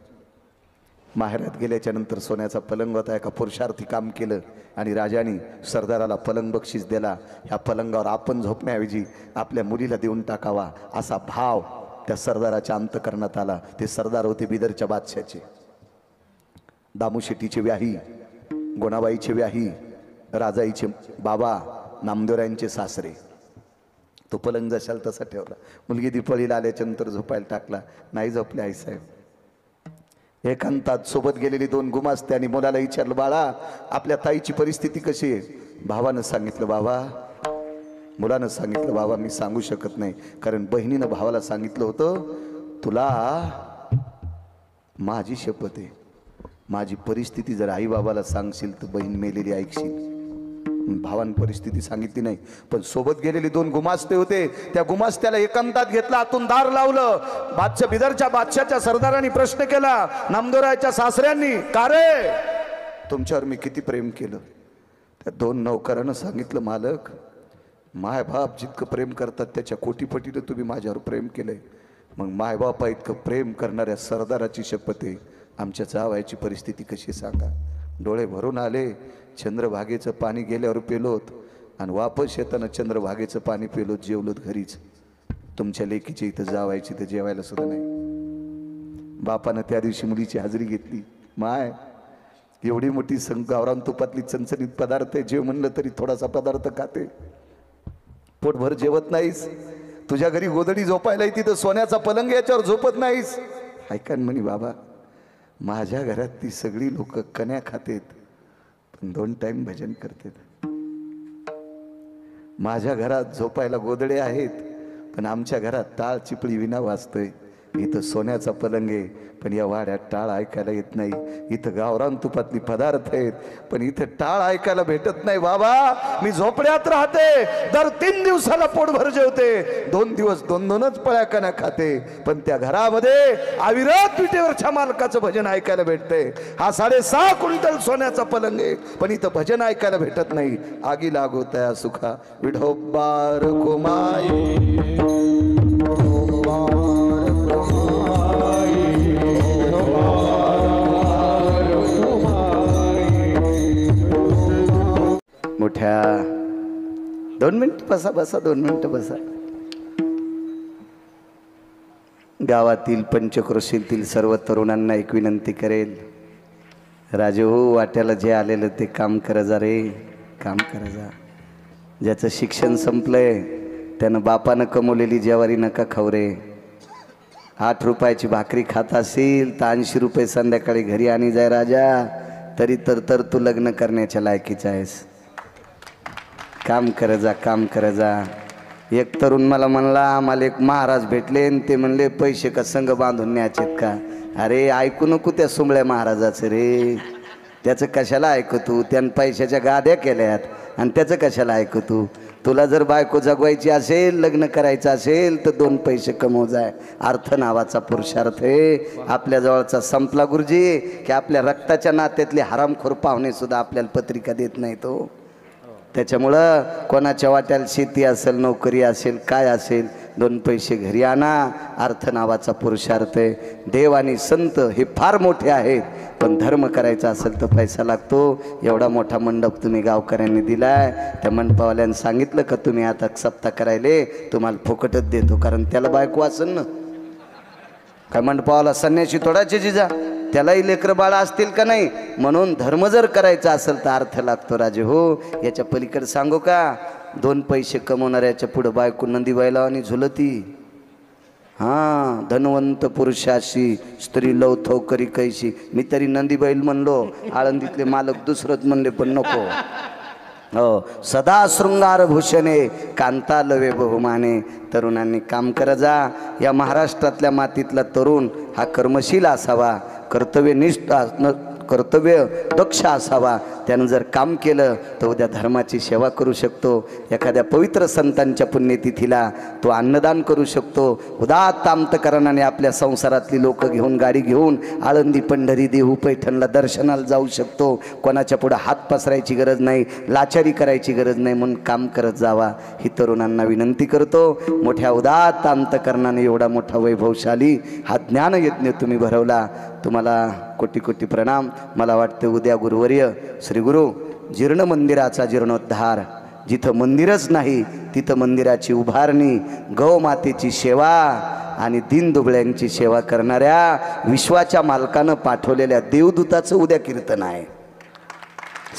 माहेरात गेल्याच्या नंतर सोन्याचा पलंग होता. एका पुरुषार्थी काम केलं आणि राजाने सरदाराला पलंग बक्षीस दिला. ह्या पलंगावर आपण झोपण्याऐवजी आपल्या मुलीला देऊन टाकावा असा भाव त्या सरदाराच्या अंतकरणात आला. ते सरदार होते बिदरच्या बादशाचे. दामूशेट्टीचे व्याही, गोणाबाईचे व्याही, राजाईचे बाबा, नामदेवरायांचे सासरे. तो पलंग जशाल तसा ठेवला. मुलगी दीपावलीला आल्याच्या नंतर झोपायला टाकला. नाही झोपले आईसाहेब. एकांतात सोबत गेलेली 2 गुमास्ते आणि मुलाला विचारलं, बाळा आपल्या ताईची परिस्थिती कशी आहे? भावानं सांगितलं बाबा. मुलानं सांगितलं बाबा मी सांगू शकत नाही, कारण बहिणीनं भावाला सांगितलं होतं तुला माझी शपथ आहे, माझी परिस्थिती जर आई बाबाला सांगशील तर बहीण मेलेली ऐकशील. भावान परिस्थिती सांगितली नाही, पण सोबत गेलेले 2 गुमास्ते होते. त्या गुमास्त्याला एकांतात घेतला, आतून दार लावलं. बिदरच्या बादशाच्या सरदारांनी प्रश्न केला, नामदोराच्या सासऱ्यांनी, का रे तुमच्यावर मी किती प्रेम केलं. त्या 2 नौकरांना सांगितलं, मालक मायबाप जितकं प्रेम करतात त्याच्या कोटीपटीनं तुम्ही माझ्यावर प्रेम केलंय. मग मायबापा इतकं प्रेम करणाऱ्या सरदाराची शपथ आहे, आमच्या जावायची परिस्थिती कशी सांगा. डोळे भरून आले. चंद्रभागेचं पाणी गेल्यावर पेलोत आणि वापस येताना चंद्रभागेचं पाणी पेलोत, जेवलोत घरीच. तुमच्या लेकीच्या इथं जावायची तर जेवायला सुद्धा नाही. बापानं त्या दिवशी मुलीची हजेरी घेतली. माय एवढी मोठी गावरान तुपातली चणचणीत पदार्थ आहे, जेव म्हणलं तरी थोडासा पदार्थ खाते, पोटभर जेवत नाहीस. तुझ्या घरी गोदडी झोपायला तिथं सोन्याचा पलंग, याच्यावर झोपत नाहीस. ऐका म्हणे, बाबा माझ्या घरात ती सगळी लोक कण्या खातेत पण 2 टाइम भजन करतात. माझ्या घरात झोपायला गोदडे आहेत पण आमच्या घरात टाळ चिपळी विना वाजतोय. इथं सोन्याचा पलंग आहे पण या वाड्यात टाळ ऐकायला येत नाही. इथं गावरान तुपातली पदार्थ आहेत पण इथं टाळ ऐकायला भेटत नाही. बाबा मी झोपड्यात राहते, दर 3 दिवसाला पोटभर जेवते, 2 दिवस 2-2च पळ्या कण्या खाते, पण त्या घरामध्ये अविरत पिठेवरच्या मालकाचं भजन ऐकायला भेटते. हा 6.5 क्विंटल सोन्याचा पलंग आहे पण इथं भजन ऐकायला भेटत नाही. आगी लागो तया सुखा विठोबार कुमाई, मोठ्या 2 मिनिट बसा 2 मिनिट बसा. गावातील पंचक्रोशीतील सर्व तरुणांना एक विनंती करेल, राजे हो वाट्याला जे आलेलं ते काम करा जा रे, काम करा जा. ज्याचं शिक्षण संपलंय त्यानं बापानं कमवलेली ज्वारी नका खाऊ रे. 8 रुपयाची भाकरी खात असेल तर 80 रुपये संध्याकाळी घरी आणि जाय राजा, तरी तर तू लग्न करण्याच्या लायकीचा आहेस. काम कर जा, काम कर जा. एक तरुण मला म्हणला, आम्हाला एक महाराज भेटले ते म्हणले पैसे का संघ बांधून न्यायचेत का. अरे ऐकू नको त्या सुंबळ्या महाराजाचं रे, त्याचं कशाला ऐकतो. त्यानं पैशाच्या गाद्या केल्यात आणि त्याचं कशाला ऐकतो. तुला जर बायको जगवायची असेल, लग्न करायचं असेल तर 2 पैसे कमव जाय. अर्थ नावाचा पुरुषार्थ आहे आपल्या जवळचा संपला गुरुजी, की आपल्या रक्ताच्या नात्यातले हरामखोर पाहुणे सुद्धा आपल्याला पत्रिका देत नाही तो. त्याच्यामुळं कोणाच्या वाट्याला शेती असेल, नोकरी असेल, काय असेल, 2 पैसे घरी आणा. अर्थ नावाचा पुरुषार्थ आहे. देव आणि संत हे फार मोठे आहेत पण धर्म करायचा असेल तर पैसा लागतो. एवढा मोठा मंडप तुम्ही गावकऱ्यांनी दिलाय, त्या मंडपावाल्यानं सांगितलं का तुम्ही आता सप्ताह करायले तुम्हाला फुकटच देतो, कारण त्याला बायको असेल ना. काय मंडपावाला संन्याशी तोडायचे जिजा, त्यालाही लेकरं बाळा असतील का नाही. म्हणून धर्म जर करायचा असेल तर अर्थ लागतो राजे हो. याच्या पलीकडे सांगू का, 2 पैसे कमवणाऱ्याच्या पुढं बायको नंदीबाईला आणि झुलती. हां, धनवंत पुरुषाशी स्त्री लवथो करी कैशी. मी तरी नंदीबाईल म्हणलो, आळंदीतले मालक दुसरंच म्हणले पण नको. हो, सदा शृंगार भूषणे कांता लवे बहुमाने. तरुणांनी काम करा जा. या महाराष्ट्रातल्या मातीतला तरुण हा कर्मशील असावा, कर्तव्यनिष्ठ कर्तव्य दक्ष असावा. त्यानं जर काम केलं तर उद्या धर्माची सेवा करू शकतो. एखाद्या पवित्र संतांच्या पुण्यतिथीला तो अन्नदान करू शकतो. उदात्त अंतकरणाने आपल्या संसारातली लोक घेऊन, गाडी घेऊन आळंदी, पंढरी, देहू, पैठणला दर्शनाला जाऊ शकतो. कोणाच्या पुढे हात पसरायची गरज नाही, लाचारी करायची गरज नाही. म्हणून काम करत जावा ही तरुणांना विनंती करतो. मोठ्या उदात्त अंतकरणाने एवढा मोठा वैभवशाली हा ज्ञानयज्ञ तुम्ही भरवला. तुम्हाला कोटी कोटी प्रणाम. मला वाटते उद्या गुरुवर्य श्री गुरु जीर्ण मंदिराचा जीर्णोद्धार, जिथं मंदिरच नाही तिथं मंदिराची उभारणी, गौ मातेची सेवा आणि दीनदुबळ्यांची सेवा करणाऱ्या विश्वाच्या मालकानं पाठवलेल्या देवदूताचं उद्या कीर्तन आहे.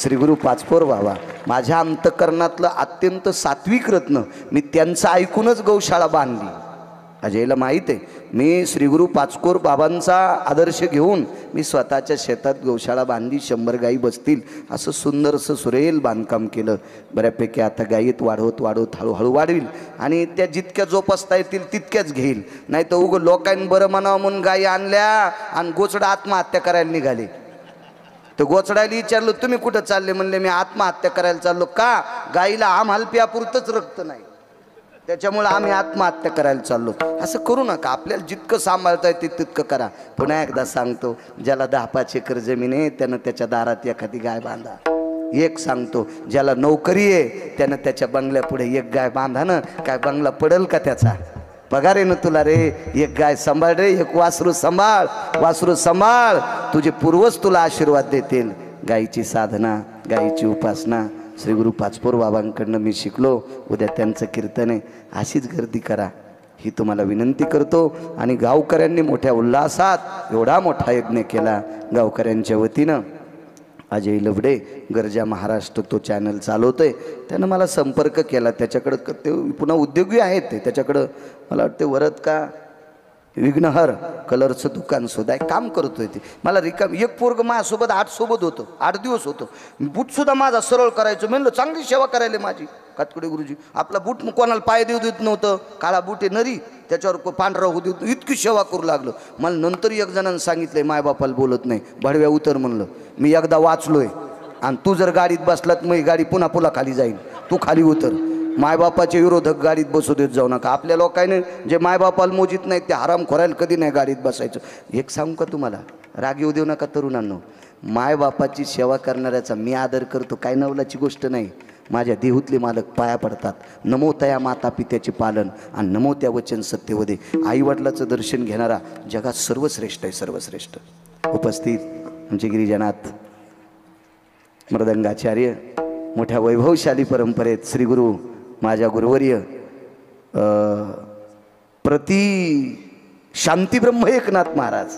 श्री गुरु पाचपोर बाबा माझ्या अंतकरणातलं अत्यंत सात्विक रत्न, मी त्यांचं ऐकूनच गौशाळा बांधली. अजयला माहीत आहे, मी श्री गुरु पाचकोर बाबांचा आदर्श घेऊन मी स्वतःच्या शेतात गौशाळा बांधली. 100 गायी बसतील असं सुंदरसं सुरेल बांधकाम केलं. बऱ्यापैकी आता गायीत वाढवत हळूहळू वाढविल आणि त्या जितक्या जोपासता येतील तितक्याच घेईल. नाही तर उगं लोकांनी बरं म्हणावं म्हणून गायी आणल्या आणि गोचडं आत्महत्या करायला निघाले. तर गोचडायला विचारलं तुम्ही कुठं चालले? म्हणले मी आत्महत्या करायला चाललो. का? गाईला आम्हाला प्यापुरतंच रक्त नाही, त्याच्यामुळे आम्ही आत्महत्या करायला चाललो. असं करू नका. आपल्याला जितकं सांभाळता येते तितकं करा. पुन्हा एकदा सांगतो, ज्याला 10-5 एकर जमीन आहे त्यानं त्याच्या दारात एखादी गाय बांधा. एक सांगतो, ज्याला नोकरी आहे त्यानं त्याच्या बंगल्यापुढे एक गाय बांधा ना. काय बंगला पडल का त्याचा? पगार आहे ना तुला रे. एक गाय सांभाळ रे, एक वासरू सांभाळ. वासरू सांभाळ, तुझे पूर्वज तुला आशीर्वाद देतील. गायीची साधना, गायीची उपासना श्री गुरु पाचपोर बाबांकडनं मी शिकलो. उद्या त्यांचं कीर्तन आहे. अशीच गर्दी करा ही तुम्हाला विनंती करतो. आणि गावकऱ्यांनी मोठ्या उल्हासात एवढा मोठा यज्ञ केला. गावकऱ्यांच्या वतीनं अजय लवडे गरजा महाराष्ट्र तो चॅनल चालवतोय, त्यानं मला संपर्क केला. त्याच्याकडं ते पुन्हा उद्योगी आहेत, ते त्याच्याकडं मला वाटते वरद का विघ्नहर कलरचं दुकान सुद्धा आहे, काम करतोय ते. मला रिकाम एक पोरग माझ्यासोबत 8 सोबत होतं, 8 दिवस होतो. बूटसुद्धा माझा सरळ करायचो. म्हणलं चांगली सेवा करायला माझी कातकडे गुरुजी. आपला बूट कोणाला पाय देऊ देत नव्हतं, काळा बूट आहे नरी, त्याच्यावर पांढरा होऊ देत, इतकी सेवा करू लागलं. मला नंतर एक जणांनी सांगितलंय मायबापाला बोलत नाही, भडव्या उतर म्हणलं. मी एकदा वाचलोय. आणि तू जर गाडीत बसलात मग गाडी पुन्हा पुला खाली जाईल, तू खाली उतर. मायबापाचे विरोधक गाडीत बसू देत जाऊ नका. आपल्या लोकांनी जे मायबापाला मोजित नाहीत ते हराम खोरायला कधी नाही गाडीत बसायचं. एक सांगू का तुम्हाला, राग येऊ देऊ नका तरुणांनो. मायबापाची सेवा करणाऱ्याचा मी आदर करतो, काय नवलाची गोष्ट नाही. माझ्या देहूतले मालक पाया पडतात. नमो तया माता पित्याचे पालन आणि नमो त्या वचन सत्यवदे. आईवडिलाचं दर्शन घेणारा जगात सर्वश्रेष्ठ आहे, सर्वश्रेष्ठ. उपस्थित आमचे गिरिजनात मृदंगाचार्य, मोठ्या वैभवशाली परंपरेत श्री गुरु माझ्या गुरुवर्य प्रति शांती ब्रह्म एकनाथ महाराज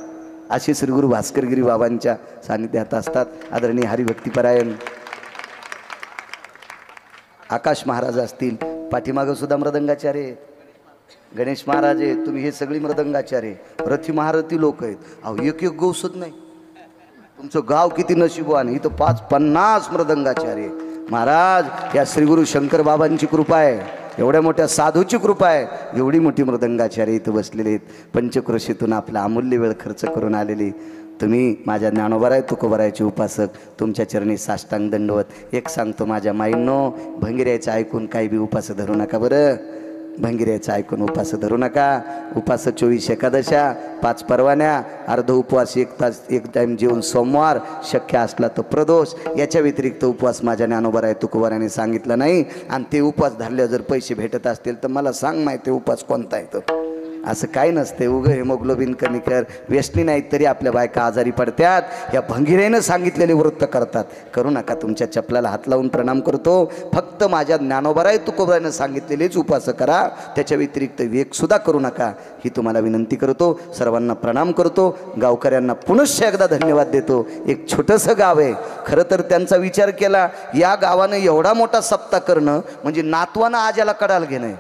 असे श्री गुरु भास्करगिरी बाबांच्या सानिध्यात असतात. आदरणीय हरिभक्तीपरायण आकाश महाराज असतील, पाठीमागं सुद्धा मृदंगाचार्य आहेत, गणेश महाराज आहेत. तुम्ही हे सगळी मृदंगाचार्य रथी महारथी लोक आहेत. अहो एक एक गौसत नाही. तुमचं गाव किती नशीबवान. इथं 5-50 मृदंगाचार्य महाराज. या श्री गुरु शंकर बाबांची कृपा आहे, एवढ्या मोठ्या साधूची कृपा आहे. एवढी मोठी मृदंगाचार्य इथं बसलेले आहेत. पंचक्रोशीतून आपला अमूल्य वेळ खर्च करून आलेले तुम्ही माझ्या ज्ञानोबाराय तुकोबारायचे उपासक, तुमच्या चरणी साष्टांग दंडवत. एक सांगतो माझ्या माईंनो, भंगिऱ्याचं ऐकून काही बी उपास धरू नका बरं. भंगिऱ्याचं ऐकून उपास धरू नका. उपास 24 एकादशा, 5 परवान्या, अर्ध उपवास, 1 तास 1 टाईम जेवून सोमवार, शक्य असला तर प्रदोष. याच्या व्यतिरिक्त उपवास माझ्या ज्ञानोबाराय तुकोबाराने सांगितलं नाही. आणि ते उपवास धरल्यावर जर पैसे भेटत असतील तर मला सांग माहिती उपवास कोणता आहे तो. असं काय नसते. उगं हेमोग्लोबिन कमी कर, व्यसनी नाहीत तरी आपल्या बायका आजारी पडतात. ह्या भंगिरेनं सांगितलेले वृत्त करतात. करू नका. तुमच्या चपलाला हात लावून प्रणाम करतो. फक्त माझ्या ज्ञानोबाराय तुकोबारानं सांगितलेलेच उपास करा, त्याच्या व्यतिरिक्त वेगसुद्धा करू नका ही तुम्हाला विनंती करतो. सर्वांना प्रणाम करतो. गावकऱ्यांना पुनश्च एकदा धन्यवाद देतो. एक छोटंसं गाव आहे. खरं तर त्यांचा विचार केला, या गावानं एवढा मोठा सप्ताह करणं म्हणजे नातवानं आज्याला कडाल घेणं.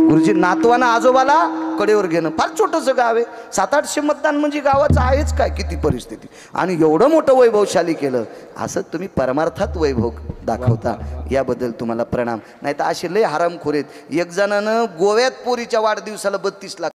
गुरुजी नातवानं आजोबाला कडेवर घेणं. फार छोटंसं गाव आहे. 700-800 मतदान म्हणजे गावाचं आहेच काय किती परिस्थिती. आणि एवढं मोठं वैभवशाली केलं. असं तुम्ही परमार्थात वैभव दाखवता, याबद्दल तुम्हाला प्रणाम. नाही तर असे लय हरामखोर आहेत. एक जणानं गोव्यात पोरीच्या वाढदिवसाला 32 लाख